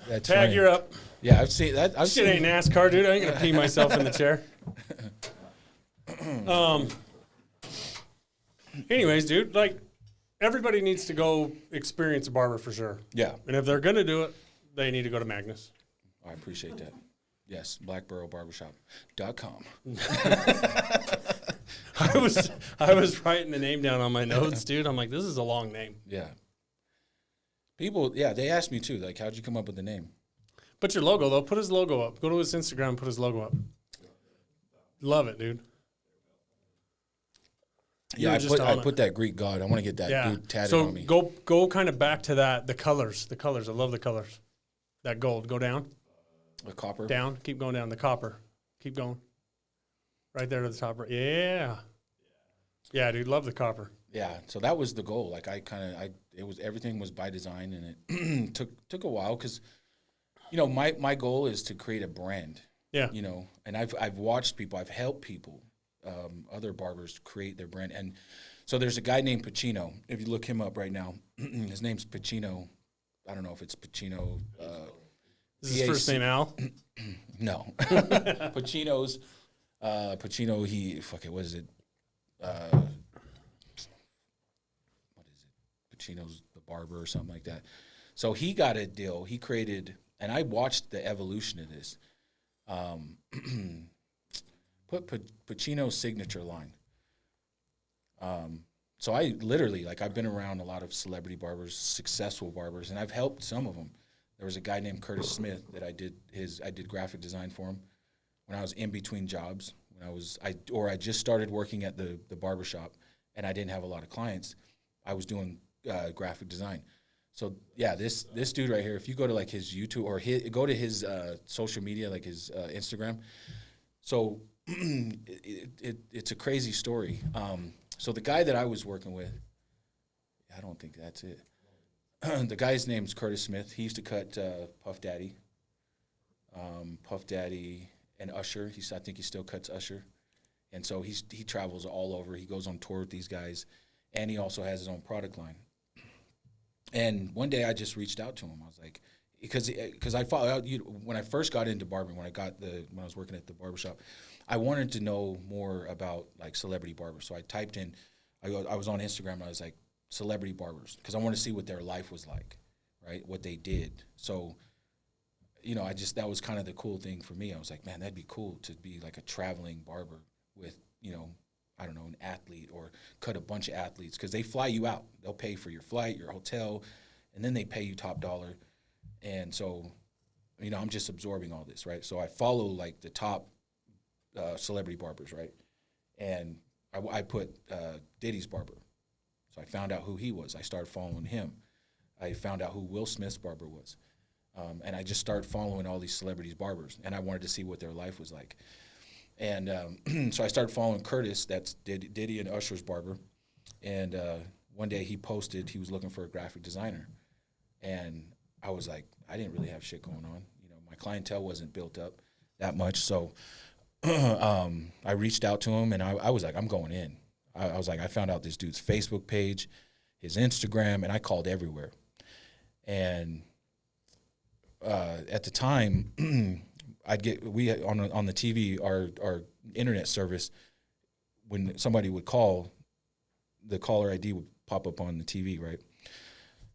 That's Tag, funny. you're up. Yeah, I've seen that. Shit ain't NASCAR, dude. I ain't gonna pee myself in the chair. Anyways, dude, like everybody needs to go experience a barber for sure. Yeah, And if they're gonna do it, they need to go to Magnus. I appreciate that. Yes, blackburrowbarbershop.com. I was writing the name down on my notes, dude. I'm like, this is a long name. Yeah. People, they asked me too, like, how'd you come up with the name? Put your logo though. Put his logo up. Go to his Instagram and put his logo up. Love it, dude. Yeah, I put that Greek god. I want to get that dude tatted on me. So go kind of back to that. The colors. I love the colors. That gold. Go down. The copper. Down. Keep going down. The copper. Keep going. Right there to the top. Yeah. Yeah, dude. Love the copper. Yeah. So that was the goal. Like everything was by design, and it took a while because, my goal is to create a brand. Yeah. And I've watched people. I've helped people. Other barbers create their brand. And so there's a guy named Pacino. If you look him up right now, his name's Pacino. I don't know if it's Pacino. Is his first name Al? No. Pacino, what is it? Pacino's the Barber or something like that. So he got a deal. He created, and I watched the evolution of this. Put Pacino's signature line. So I literally, I've been around a lot of celebrity barbers, successful barbers, and I've helped some of them. There was a guy named Curtis Smith that I did graphic design for him when I was in between jobs. I just started working at the barbershop, and I didn't have a lot of clients. I was doing graphic design. So yeah, this dude right here, if you go to his YouTube or go to his social media, like his Instagram. So it's a crazy story. So the guy that I was working with, I don't think that's it. The guy's name's Curtis Smith. He used to cut Puff Daddy and Usher. I think he still cuts Usher. And so he travels all over. He goes on tour with these guys, and he also has his own product line. And one day I just reached out to him. I was like, because I follow out when I first got into barbering, when I was working at the barbershop, I wanted to know more about celebrity barbers. So I typed in, I was on Instagram and I was like, celebrity barbers, because I wanted to see what their life was like, right? What they did. So, that was kind of the cool thing for me. I was like, man, that'd be cool to be like a traveling barber with, I don't know, an athlete, or cut a bunch of athletes, because they fly you out. They'll pay for your flight, your hotel, and then they pay you top dollar. And so, I'm just absorbing all this, right? So I follow the top celebrity barbers, right? And I put Diddy's barber. So I found out who he was. I started following him. I found out who Will Smith's barber was. And I just started following all these celebrities' barbers, and I wanted to see what their life was like. And so I started following Curtis, that's Diddy and Usher's barber. And one day he posted he was looking for a graphic designer. And I was like, I didn't really have shit going on. You know, my clientele wasn't built up that much. So I reached out to him, and I was like, I'm going in. I was like, I found out this dude's Facebook page, his Instagram, and I called everywhere. And at the time, we on the TV, our internet service, when somebody would call, the caller ID would pop up on the TV, right?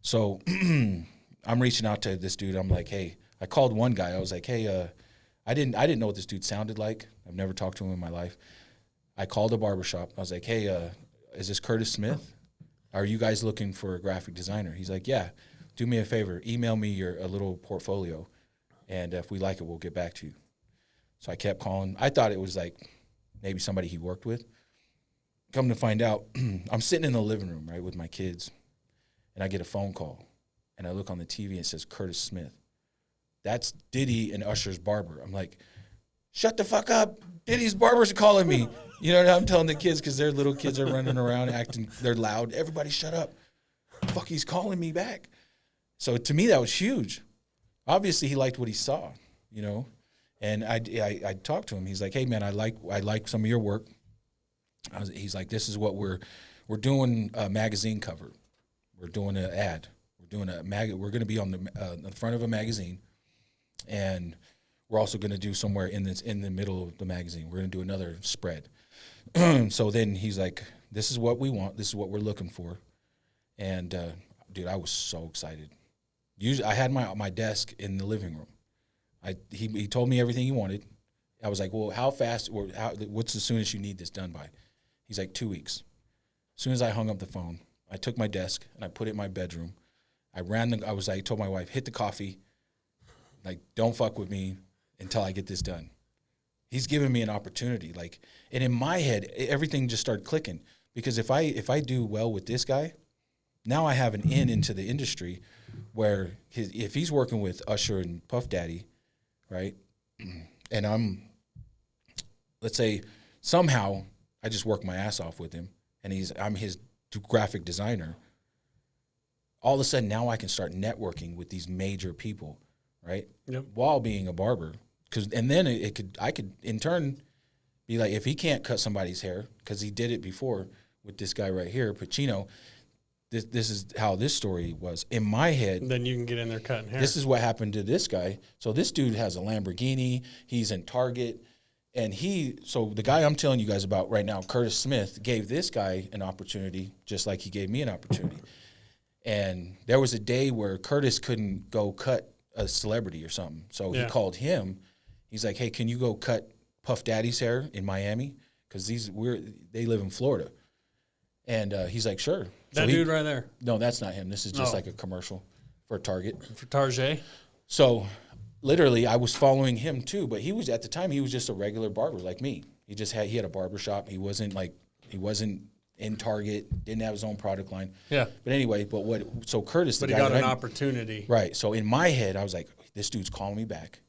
So I'm reaching out to this dude. I'm like, hey, I called one guy. I was like, hey, I didn't know what this dude sounded like. I've never talked to him in my life. I called a barbershop. I was like, hey, is this Curtis Smith? Are you guys looking for a graphic designer? He's like, yeah. Do me a favor. Email me a little portfolio, and if we like it, we'll get back to you. So I kept calling. I thought it was like maybe somebody he worked with. Come to find out, I'm sitting in the living room, right, with my kids, and I get a phone call, and I look on the TV, and it says Curtis Smith. That's Diddy and Usher's barber. I'm like, shut the fuck up. Diddy's barber's calling me. You know what I'm telling the kids, because their little kids are running around acting, they're loud. Everybody shut up. Fuck, he's calling me back. So to me, that was huge. Obviously, he liked what he saw, you know. And I talked to him. He's like, hey, man, I like some of your work. He's like, this is what we're doing a magazine cover. We're doing an ad. We're doing we're going to be on the front of a magazine, and we're also going to do somewhere in the middle of the magazine. We're going to do another spread. So then he's like, this is what we want. This is what we're looking for. And dude, I was so excited. Usually, I had my desk in the living room. He told me everything he wanted. I was like, well, how fast, or what's the soonest you need this done by? He's like, 2 weeks. As soon as I hung up the phone, I took my desk and I put it in my bedroom. I told my wife, hit the coffee. Like, don't fuck with me until I get this done. He's giving me an opportunity. Like, and in my head, everything just started clicking. Because if I do well with this guy, now I have an in into the industry where if he's working with Usher and Puff Daddy, right, and let's say somehow I just work my ass off with him, and I'm his graphic designer, all of a sudden now I can start networking with these major people, right? Yep. While being a barber. And then I could in turn be like, if he can't cut somebody's hair, because he did it before with this guy right here, Pacino. This is how this story was in my head. Then you can get in there cutting hair. This is what happened to this guy. So this dude has a Lamborghini. He's in Target. And so the guy I'm telling you guys about right now, Curtis Smith, gave this guy an opportunity just like he gave me an opportunity. And there was a day where Curtis couldn't go cut a celebrity or something. So he called him. He's like, hey, can you go cut Puff Daddy's hair in Miami? Because they live in Florida. And he's like, sure. That dude right there. No, that's not him. This is just like a commercial for Target. For Target. So literally, I was following him too, but at the time he was just a regular barber like me. He had a barber shop. He wasn't in Target, didn't have his own product line. Yeah. But anyway, so Curtis, but he got an opportunity. Right. So in my head, I was like, this dude's calling me back.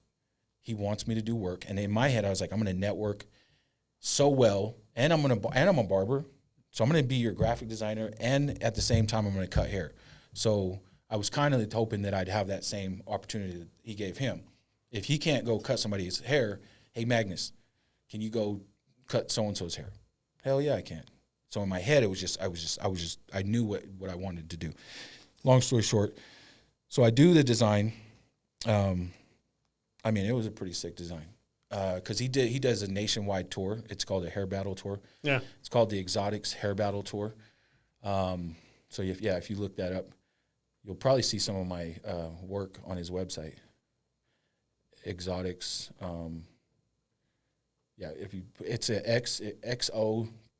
He wants me to do work. And in my head, I was like, I'm going to network so well, and I'm a barber. So I'm going to be your graphic designer, and at the same time, I'm going to cut hair. So I was kind of hoping that I'd have that same opportunity that he gave him. If he can't go cut somebody's hair, hey, Magnus, can you go cut so-and-so's hair? Hell yeah, I can. So in my head, I knew what I wanted to do. Long story short, so I do the design. It was a pretty sick design. Because he does a nationwide tour. It's called a hair battle tour. Yeah. It's called the Exotics Hair Battle Tour. So if you look that up, you'll probably see some of my work on his website. Exotics. It's a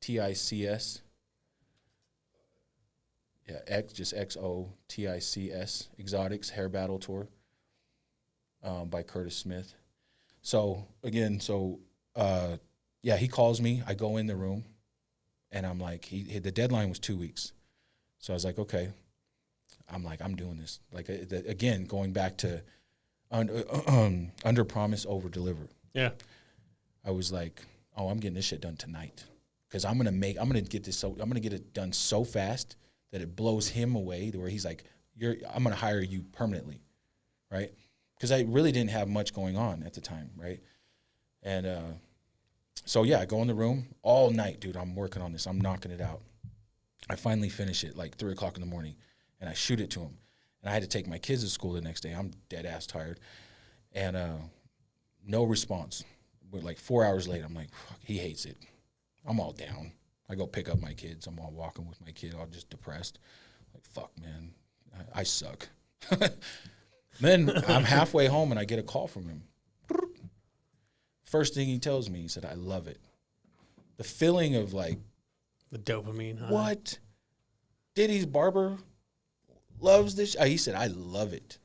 XOTICS. Yeah, just XOTICS. Exotics Hair Battle Tour. By Curtis Smith. So again, he calls me. I go in the room, and I'm like, the deadline was 2 weeks. So I was like, okay. I'm like, I'm doing this. Like again, going back to under promise, over deliver. Yeah. I was like, oh, I'm getting this shit done tonight, because I'm gonna get it done so fast that it blows him away, to where he's like, I'm gonna hire you permanently. right? Because I really didn't have much going on at the time, right? And so, yeah, I go in the room all night, dude. I'm working on this. I'm knocking it out. I finally finish it like 3 o'clock in the morning, and I shoot it to him. And I had to take my kids to school the next day. I'm dead ass tired. And no response. We're like 4 hours later, I'm like, fuck, he hates it. I'm all down. I go pick up my kids. I'm all walking with my kid, all just depressed. Like, fuck, man, I suck. Then I'm halfway home, and I get a call from him. First thing he tells me, he said, I love it. The feeling of like, The dopamine high. what? Diddy's barber loves this. He said, I love it.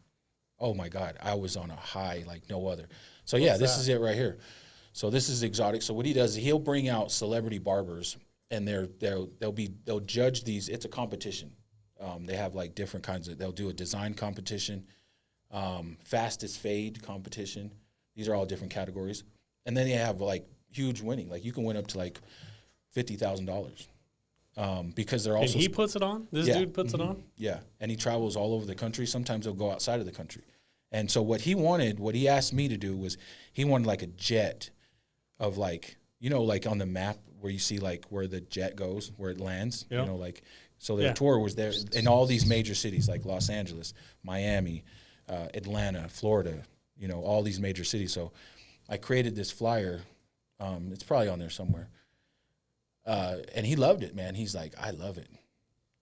Oh, my God. I was on a high like no other. So, yeah, this is it right here. So this is exotic. So what he does is he'll bring out celebrity barbers, and they'll judge these. It's a competition. They have like different kinds of. They'll do a design competition, fastest fade competition. These are all different categories, and then they have like huge winning. Like you can win up to like $50,000 because they're also. And he puts it on. This dude puts it on. Yeah, and he travels all over the country. Sometimes he'll go outside of the country, and so what he asked me to do was he wanted like a jet of like, like on the map where you see like where the jet goes, where it lands, like, so their tour was there in all these major cities like Los Angeles, Miami, Atlanta, Florida, all these major cities. So I created this flyer. It's probably on there somewhere. And he loved it, man. He's like, I love it.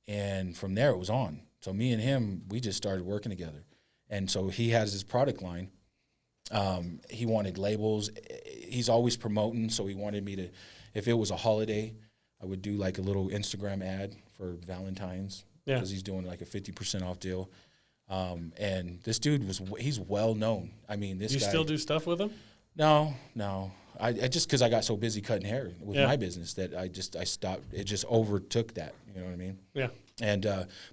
And from there it was on. So me and him, we just started working together. And so he has his product line. He wanted labels. He's always promoting, so he wanted me to, if it was a holiday, I would do like a little Instagram ad for Valentine's because he's doing like a 50% off deal. And this dude he's well known. I mean, this guy. You still do stuff with him? No. I just because I got so busy cutting hair with my business that I stopped. It just overtook that. You know what I mean? Yeah. And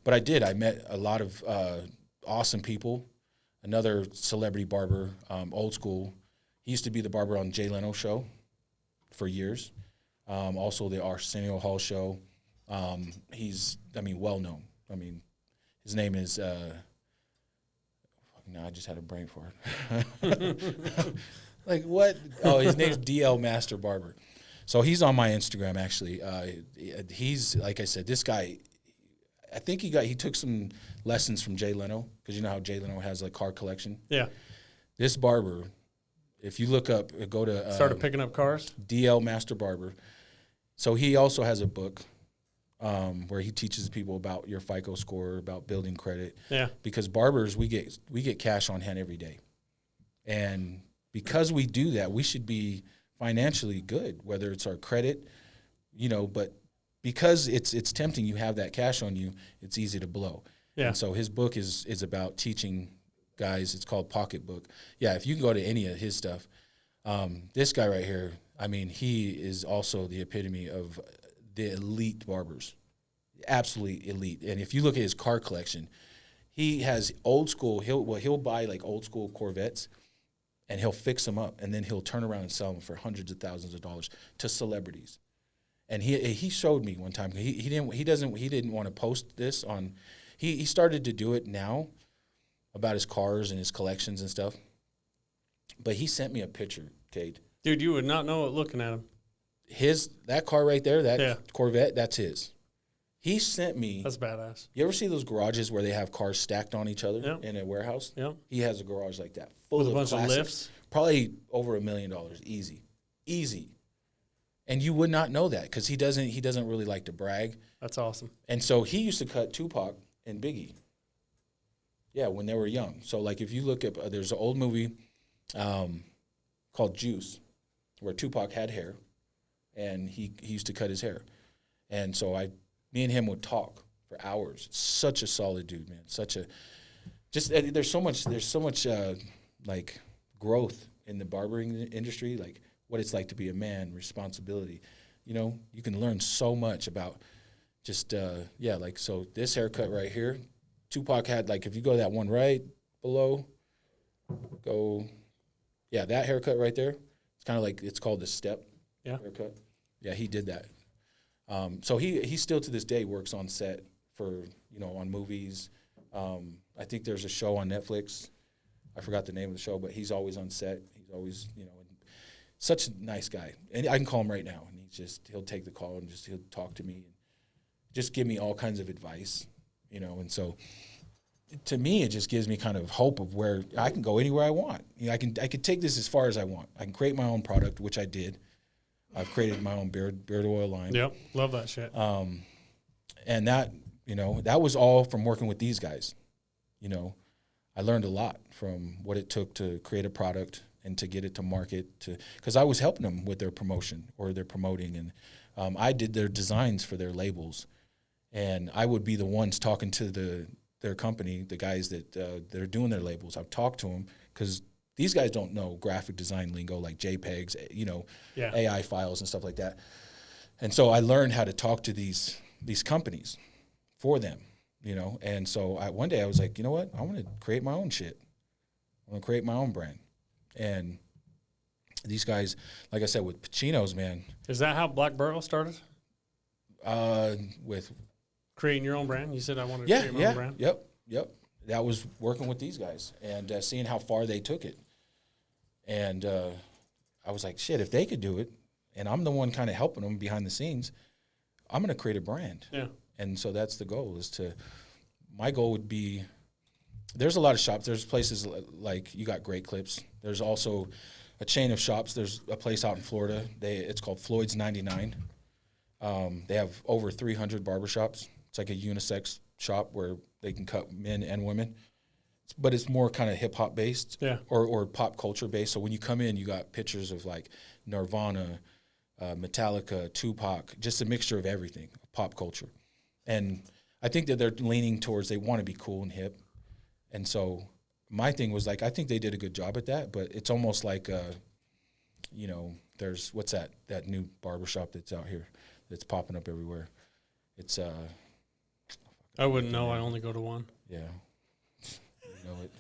but I did. I met a lot of awesome people. Another celebrity barber, old school. He used to be the barber on Jay Leno show for years. Also the Arsenio Hall show. He's, well known. His name is. No, I just had a brain for it. Like what? Oh, his name's DL Master Barber. So he's on my Instagram actually. He's like I said, this guy. I think he took some lessons from Jay Leno because you know how Jay Leno has a car collection. Yeah. This barber, if you look up, go to started picking up cars. DL Master Barber. So he also has a book where he teaches people about your FICO score, about building credit. Yeah. Because barbers, we get cash on hand every day, and because we do that, we should be financially good, whether it's our credit, but. Because it's tempting, you have that cash on you, it's easy to blow. Yeah. And so his book is about teaching guys. It's called Pocketbook. Yeah, if you can go to any of his stuff, this guy right here, he is also the epitome of the elite barbers, absolutely elite. And if you look at his car collection, he has old school. He'll buy like old school Corvettes, and he'll fix them up, and then he'll turn around and sell them for hundreds of thousands of dollars to celebrities. And he showed me one time. He didn't want to post this on. He started to do it now about his cars and his collections and stuff. But he sent me a picture, Cade. Dude, you would not know it looking at him. That car right there, that Corvette, that's his. He sent me. That's badass. You ever see those garages where they have cars stacked on each other in a warehouse? Yep. He has a garage like that, full with of a bunch classics. of lifts. Probably over $1 million, easy. And you would not know that because he doesn't really like to brag. That's awesome. And so he used to cut Tupac and Biggie. Yeah, when they were young. So like if you look at there's an old movie called Juice where Tupac had hair, and he used to cut his hair. And so me and him would talk for hours. Such a solid dude, man. There's so much like growth in the barbering industry, like what it's like to be a man, responsibility. You can learn so much about just, so this haircut right here, Tupac had, like, if you go that one right below, that haircut right there, it's kind of like, it's called the step haircut. Yeah, he did that. So he still to this day works on set for, on movies. I think there's a show on Netflix I forgot the name of the show, but he's always on set. He's always, you know, such a nice guy. And I can call him right now, and he'll take the call and he'll talk to me and just give me all kinds of advice, you know. And so to me, it just gives me kind of hope of where I can go anywhere I want. You know, I could take this as far as I want. I can create my own product, which I did. I've created my own beard oil line. Yep, love that shit. And that, you know, that was all from working with these guys. You know, I learned a lot from what it took to create a product and to get it to market, because I was helping them with their promotion or their promoting, and I did their designs for their labels, and I would be the ones talking to their company, the guys that they're doing their labels. I've talked to them because these guys don't know graphic design lingo like JPEGs, you know, AI files and stuff like that. And so I learned how to talk to these companies for them, you know. And so one day I was like, you know what? I want to create my own shit. I want to create my own brand. And these guys, like I said, with Pacino's, man. Is that how Black Burrow started? With creating your own brand? You said I wanted to create my own brand? Yep. That was working with these guys and seeing how far they took it. And I was like, shit, if they could do it, and I'm the one kind of helping them behind the scenes, I'm going to create a brand. Yeah. And so that's the goal, my goal would be, there's a lot of shops. There's places like you got Great Clips. There's also a chain of shops. There's a place out in Florida. It's called Floyd's 99. They have over 300 barbershops. It's like a unisex shop where they can cut men and women. But it's more kind of hip-hop based or pop culture based. So when you come in, you got pictures of like Nirvana, Metallica, Tupac, just a mixture of everything, pop culture. And I think that they're leaning towards they want to be cool and hip. And so my thing was like, I think they did a good job at that, but it's almost like, you know, there's, what's that new barbershop that's out here that's popping up everywhere? It's, I wouldn't know. I only go to one. Yeah. You know it.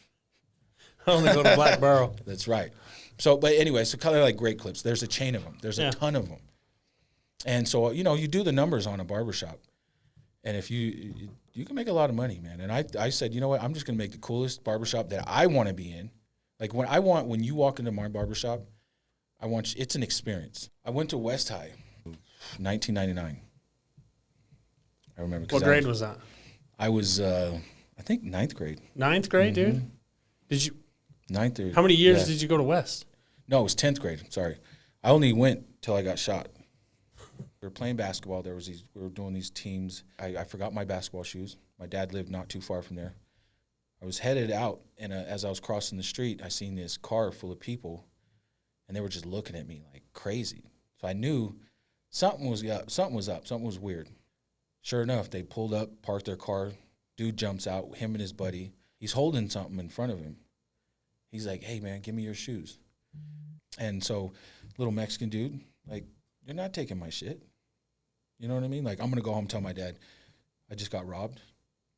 I only go to Black Burrow. That's right. So, but anyway, so kind of like Great Clips. There's a chain of them. There's a ton of them. And so, you know, you do the numbers on a barbershop. And if you can make a lot of money, man. And I said, you know what? I'm just going to make the coolest barbershop that I want to be in. Like when you walk into my barbershop, it's an experience. I went to West High, 1999. I remember. What grade was that? I was, I think, 9th grade. 9th grade, dude? Did you? 9th grade. How many years did you go to West? No, it was 10th grade. Sorry. I only went till I got shot. We were playing basketball. We were doing these teams. I forgot my basketball shoes. My dad lived not too far from there. I was headed out, and as I was crossing the street, I seen this car full of people, and they were just looking at me like crazy. So I knew something was up. Something was weird. Sure enough, they pulled up, parked their car. Dude jumps out, him and his buddy. He's holding something in front of him. He's like, hey, man, give me your shoes. And so little Mexican dude, like, you're not taking my shit. You know what I mean? Like, I'm going to go home and tell my dad, I just got robbed.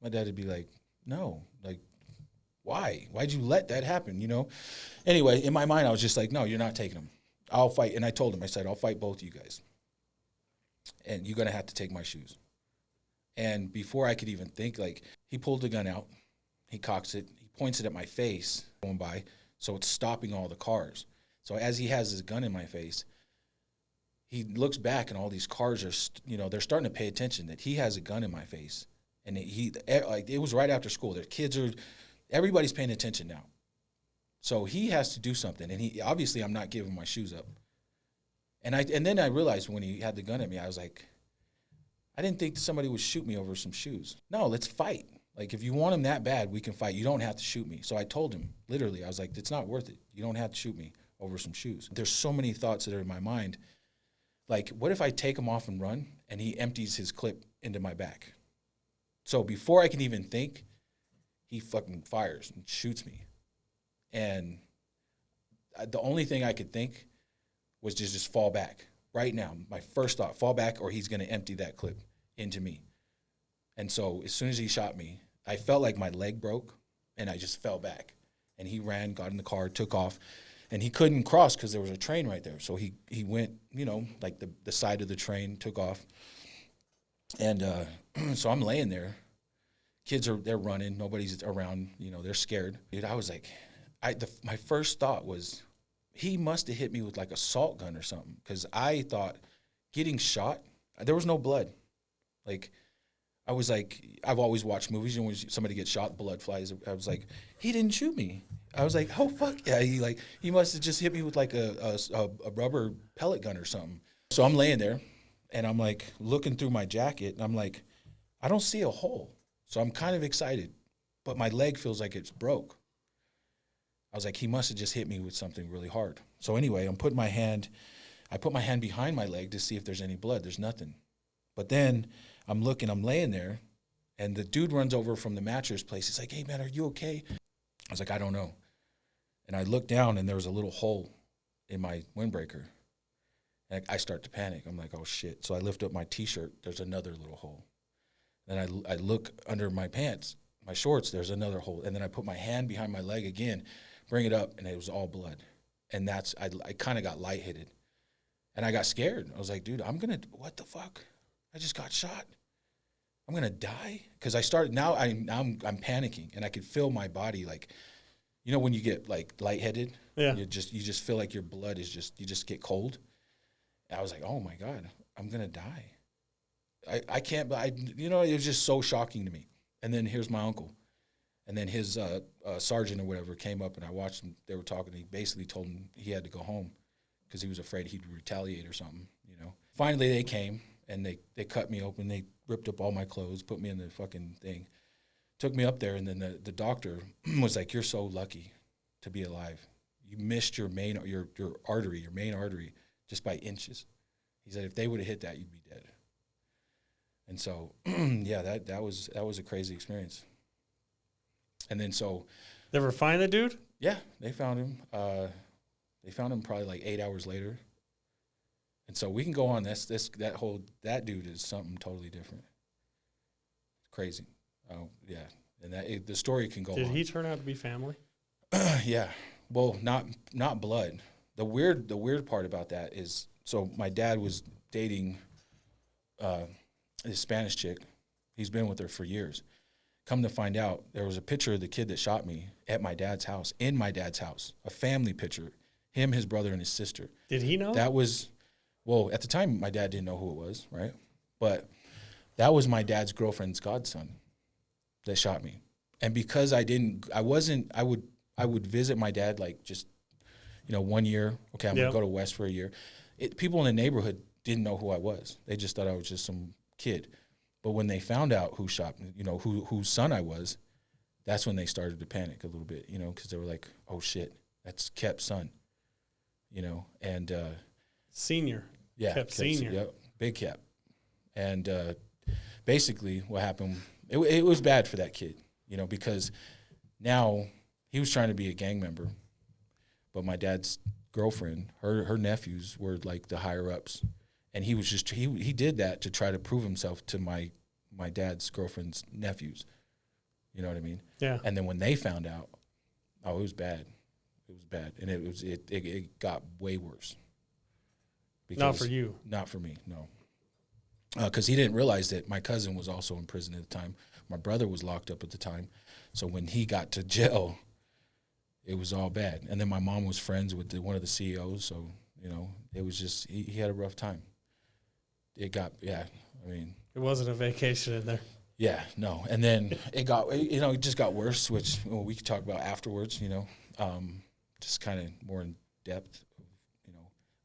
My dad would be like, no, like, why? Why'd you let that happen, you know? Anyway, in my mind, I was just like, no, you're not taking them. I'll fight. And I told him, I said, I'll fight both of you guys. And you're going to have to take my shoes. And before I could even think, like, he pulled the gun out. He cocks it. He points it at my face going by, so it's stopping all the cars. So as he has his gun in my face, he looks back, and all these cars are, they're starting to pay attention that he has a gun in my face. And it was right after school. The kids everybody's paying attention now. So he has to do something. And obviously I'm not giving my shoes up. And then I realized when he had the gun at me, I was like, I didn't think somebody would shoot me over some shoes. No, let's fight. Like, if you want him that bad, we can fight. You don't have to shoot me. So I told him, literally, I was like, it's not worth it. You don't have to shoot me over some shoes. There's so many thoughts that are in my mind. Like, what if I take him off and run, and he empties his clip into my back? So before I can even think, he fucking fires and shoots me. And the only thing I could think was just fall back. Right now, my first thought, fall back, or he's going to empty that clip into me. And so as soon as he shot me, I felt like my leg broke, and I just fell back. And he ran, got in the car, took off, and he couldn't cross because there was a train right there. So he went, like the side of the train, took off. And so I'm laying there. Kids they're running. Nobody's around. They're scared. Dude, I was like, my first thought was he must have hit me with like a salt gun or something, because I thought getting shot, there was no blood. Like, I was like, I've always watched movies, and when somebody gets shot, blood flies. I was like, he didn't shoot me. I was like, oh fuck yeah, he must have just hit me with like a rubber pellet gun or something. So I'm laying there, and I'm like looking through my jacket, and I'm like, I don't see a hole. So I'm kind of excited, but my leg feels like it's broke. I was like, he must have just hit me with something really hard. So anyway, I put my hand behind my leg to see if there's any blood. There's nothing. But then I'm laying there, and the dude runs over from the mattress place. He's like, hey man, are you okay? I was like, I don't know. And I looked down, and there was a little hole in my windbreaker. And I start to panic. I'm like, oh shit. So I lift up my t-shirt. There's another little hole. Then I look under my pants, my shorts, there's another hole. And then I put my hand behind my leg again, bring it up, and it was all blood. And I kind of got lightheaded. And I got scared. I was like, dude, what the fuck? I just got shot. I'm going to die? Because I'm panicking, and I could feel my body, like, you know when you get like lightheaded? Yeah. You just feel like your blood you just get cold. And I was like, oh my God, I'm going to die. I can't, but it was just so shocking to me. And then here's my uncle. And then his sergeant or whatever came up, and I watched them. They were talking. He basically told him he had to go home because he was afraid he'd retaliate or something, Finally, they came, and they cut me open. They ripped up all my clothes, put me in the fucking thing, took me up there, and then the doctor was like, you're so lucky to be alive. You missed your main artery, just by inches. He said if they would have hit that, you'd be dead. And so, yeah, that was a crazy experience. And then so, They ever find the dude? yeah, they found him. They found him probably like 8 hours later. And so we can go on. That dude is something totally different. Crazy. Oh yeah, and the story can go on. Did he turn out to be family? Yeah. Well, not blood. The weird part about that is, so my dad was dating this Spanish chick. He's been with her for years. Come to find out, there was a picture of the kid that shot me at my dad's house, in my dad's house, a family picture, him, his brother, and his sister. Did he know? That was, well, at the time, my dad didn't know who it was, right? But that was my dad's girlfriend's godson that shot me. And because I would visit my dad like just, 1 year. Okay, I'm going to go to West for a year. People in the neighborhood didn't know who I was. They just thought I was just some kid. But when they found out who shot me, whose son I was, that's when they started to panic a little bit, because they were like, oh shit, that's Kep's son, and Senior. yeah, Kep Senior. Yep, big Kep. And basically what happened, it was bad for that kid, because now he was trying to be a gang member, but my dad's girlfriend, her nephews were like the higher ups. And he was he did that to try to prove himself to my dad's girlfriend's nephews. You know what I mean? Yeah. And then when they found out, oh, it was bad. It was bad. And it got way worse. Not for you. Not for me, no. Because he didn't realize that my cousin was also in prison at the time. My brother was locked up at the time. So when he got to jail, it was all bad. And then my mom was friends with one of the CEOs, so, it was just, he had a rough time. It wasn't a vacation in there. Yeah, no. And then it just got worse, which we could talk about afterwards, just kind of more in depth,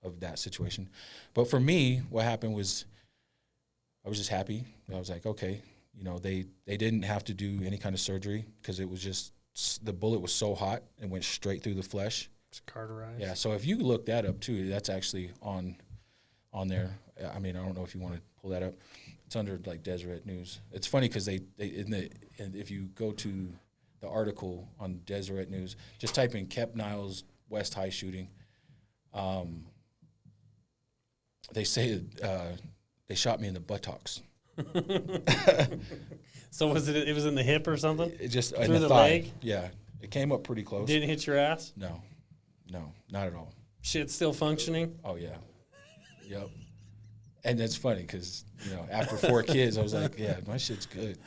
of that situation. But for me, what happened was I was just happy. I was like, okay, they didn't have to do any kind of surgery because it was just, the bullet was so hot and went straight through the flesh. It's cauterized. Yeah, so if you look that up too, that's actually on there. I mean, I don't know if you want to pull that up. It's under like Deseret News. It's funny because and if you go to the article on Deseret News, just type in Kep Niles West High shooting. They say they shot me in the buttocks. So was it? It was in the hip or something? It just through in the thigh. leg. Yeah, it came up pretty close. Didn't hit your ass? No, not at all. Shit's still functioning? Oh yeah, yep. And it's funny because after 4 kids, I was like, yeah, my shit's good.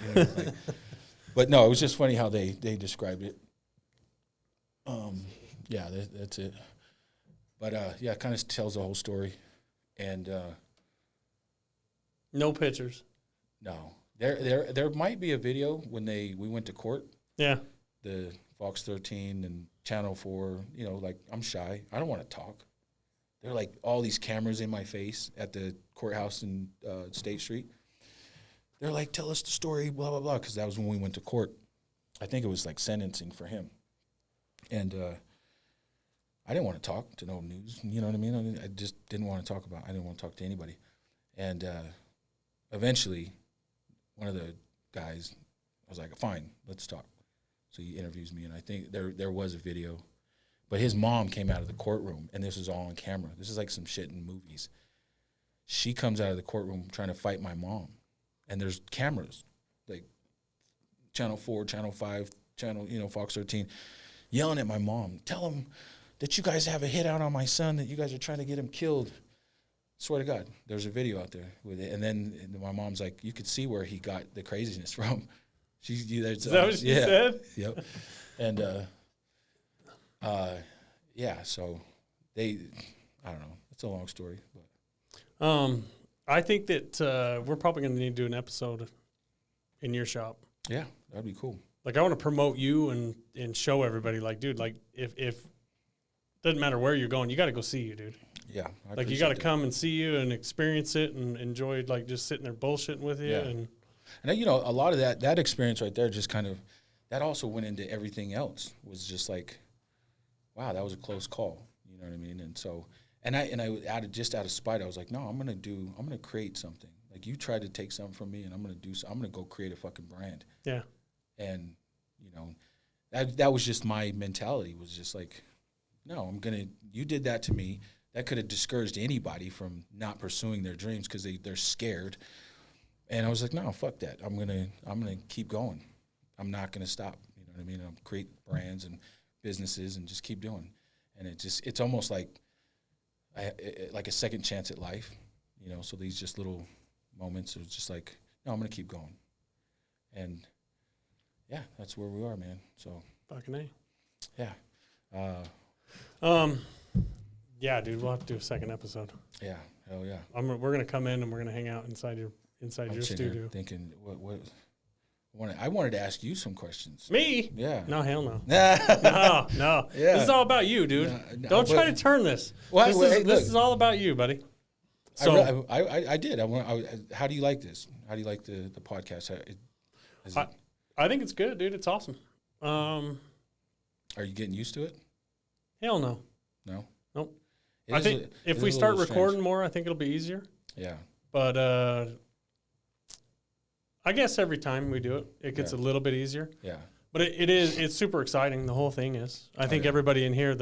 But no, it was just funny how they described it. Yeah, that's it. But yeah, it kind of tells the whole story. And No pictures. no, there might be a video when we went to court. Yeah. The Fox 13 and Channel 4. You know, like I'm shy. I don't want to talk. There are like all these cameras in my face at the courthouse in State Street. They're like, tell us the story, blah, blah, blah, because that was when we went to court. I think it was like sentencing for him. And I didn't want to talk to no news, you know what I mean? I just didn't want to talk about it. I didn't want to talk to anybody. And eventually, one of the guys, I was like, fine, let's talk. So he interviews me, and I think there was a video. But his mom came out of the courtroom, and this was all on camera. This is like some shit in movies. She comes out of the courtroom trying to fight my mom. And there's cameras, like Channel 4, Channel 5, Fox 13, yelling at my mom. Tell them that you guys have a hit out on my son, that you guys are trying to get him killed. Swear to God, there's a video out there with it. And then my mom's like, you could see where he got the craziness from. Is that what she said? Yep. And, yeah, so I don't know. It's a long story. But. I think that we're probably going to need to do an episode in your shop. Yeah, that'd be cool. Like, I want to promote you and show everybody, like, dude, like, if doesn't matter where you're going, you got to go see you, dude. Yeah. Like, you got to come and see you and experience it and enjoy, like, just sitting there bullshitting with you. Yeah. And you know, a lot of that experience right there just kind of, that also went into everything else. Was just like, wow, that was a close call. You know what I mean? And so... And I out of spite, I was like, no, I'm gonna create something. Like, you tried to take something from me, and I'm gonna go create a fucking brand. Yeah. And you know, that was just my mentality. Was just like, no, you did that to me. That could have discouraged anybody from not pursuing their dreams because they're scared. And I was like, no, fuck that. I'm gonna keep going. I'm not gonna stop. You know what I mean? I'll create brands and businesses and just keep doing. And it's almost like like a second chance at life, you know. So these just little moments are just like, no, I'm gonna keep going, and yeah, that's where we are, man. So fucking A. Yeah. Yeah, dude, we'll have to do a second episode. Yeah, hell yeah. We're gonna come in and we're gonna hang out inside your studio. Thinking what. I wanted to ask you some questions. Me? Yeah. No, hell no. No. Yeah. This is all about you, dude. Don't try to turn this. This is all about you, buddy. So I did. How do you like this? How do you like the podcast? I think it's good, dude. It's awesome. Are you getting used to it? Hell no. No? Nope. I think if we start recording more, I think it'll be easier. Yeah. But I guess every time we do it, it gets a little bit easier. Yeah. But it's super exciting. The whole thing is. I think everybody in here,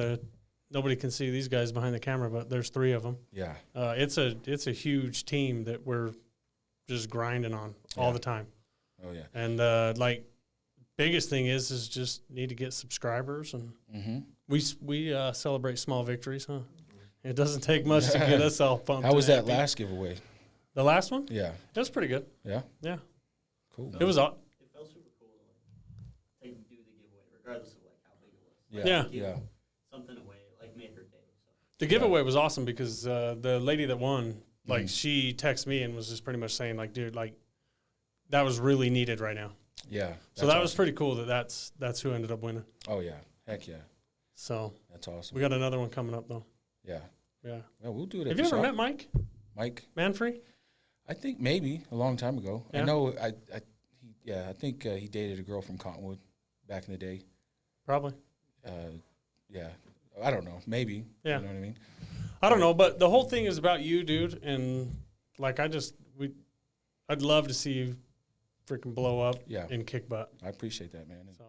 nobody can see these guys behind the camera, but there's 3 of them. Yeah. It's a huge team that we're just grinding on all the time. Oh yeah. And like, biggest thing is just need to get subscribers, and we celebrate small victories, huh? It doesn't take much to get us all pumped. How was that last giveaway? The last one? Yeah. It was pretty good. Yeah. Yeah. Cool. It was. It felt super cool to do the giveaway, regardless of like how big it was. Yeah. Something away, like made her day. So. The giveaway was awesome because the lady that won, like, she texted me and was just pretty much saying, like, dude, like, that was really needed right now. Yeah. So that was pretty cool. That's who ended up winning. Oh yeah. Heck yeah. So that's awesome. We got another one coming up though. Yeah. Yeah. Well, we'll do it. Have you ever met Mike? Mike Manfree? I think maybe a long time ago. Yeah. I know. I think he dated a girl from Cottonwood back in the day. Probably. Yeah. I don't know. Maybe. Yeah. You know what I mean? I don't know, but the whole thing is about you, dude. And like, I'd love to see you freaking blow up and kick butt. I appreciate that, man. So.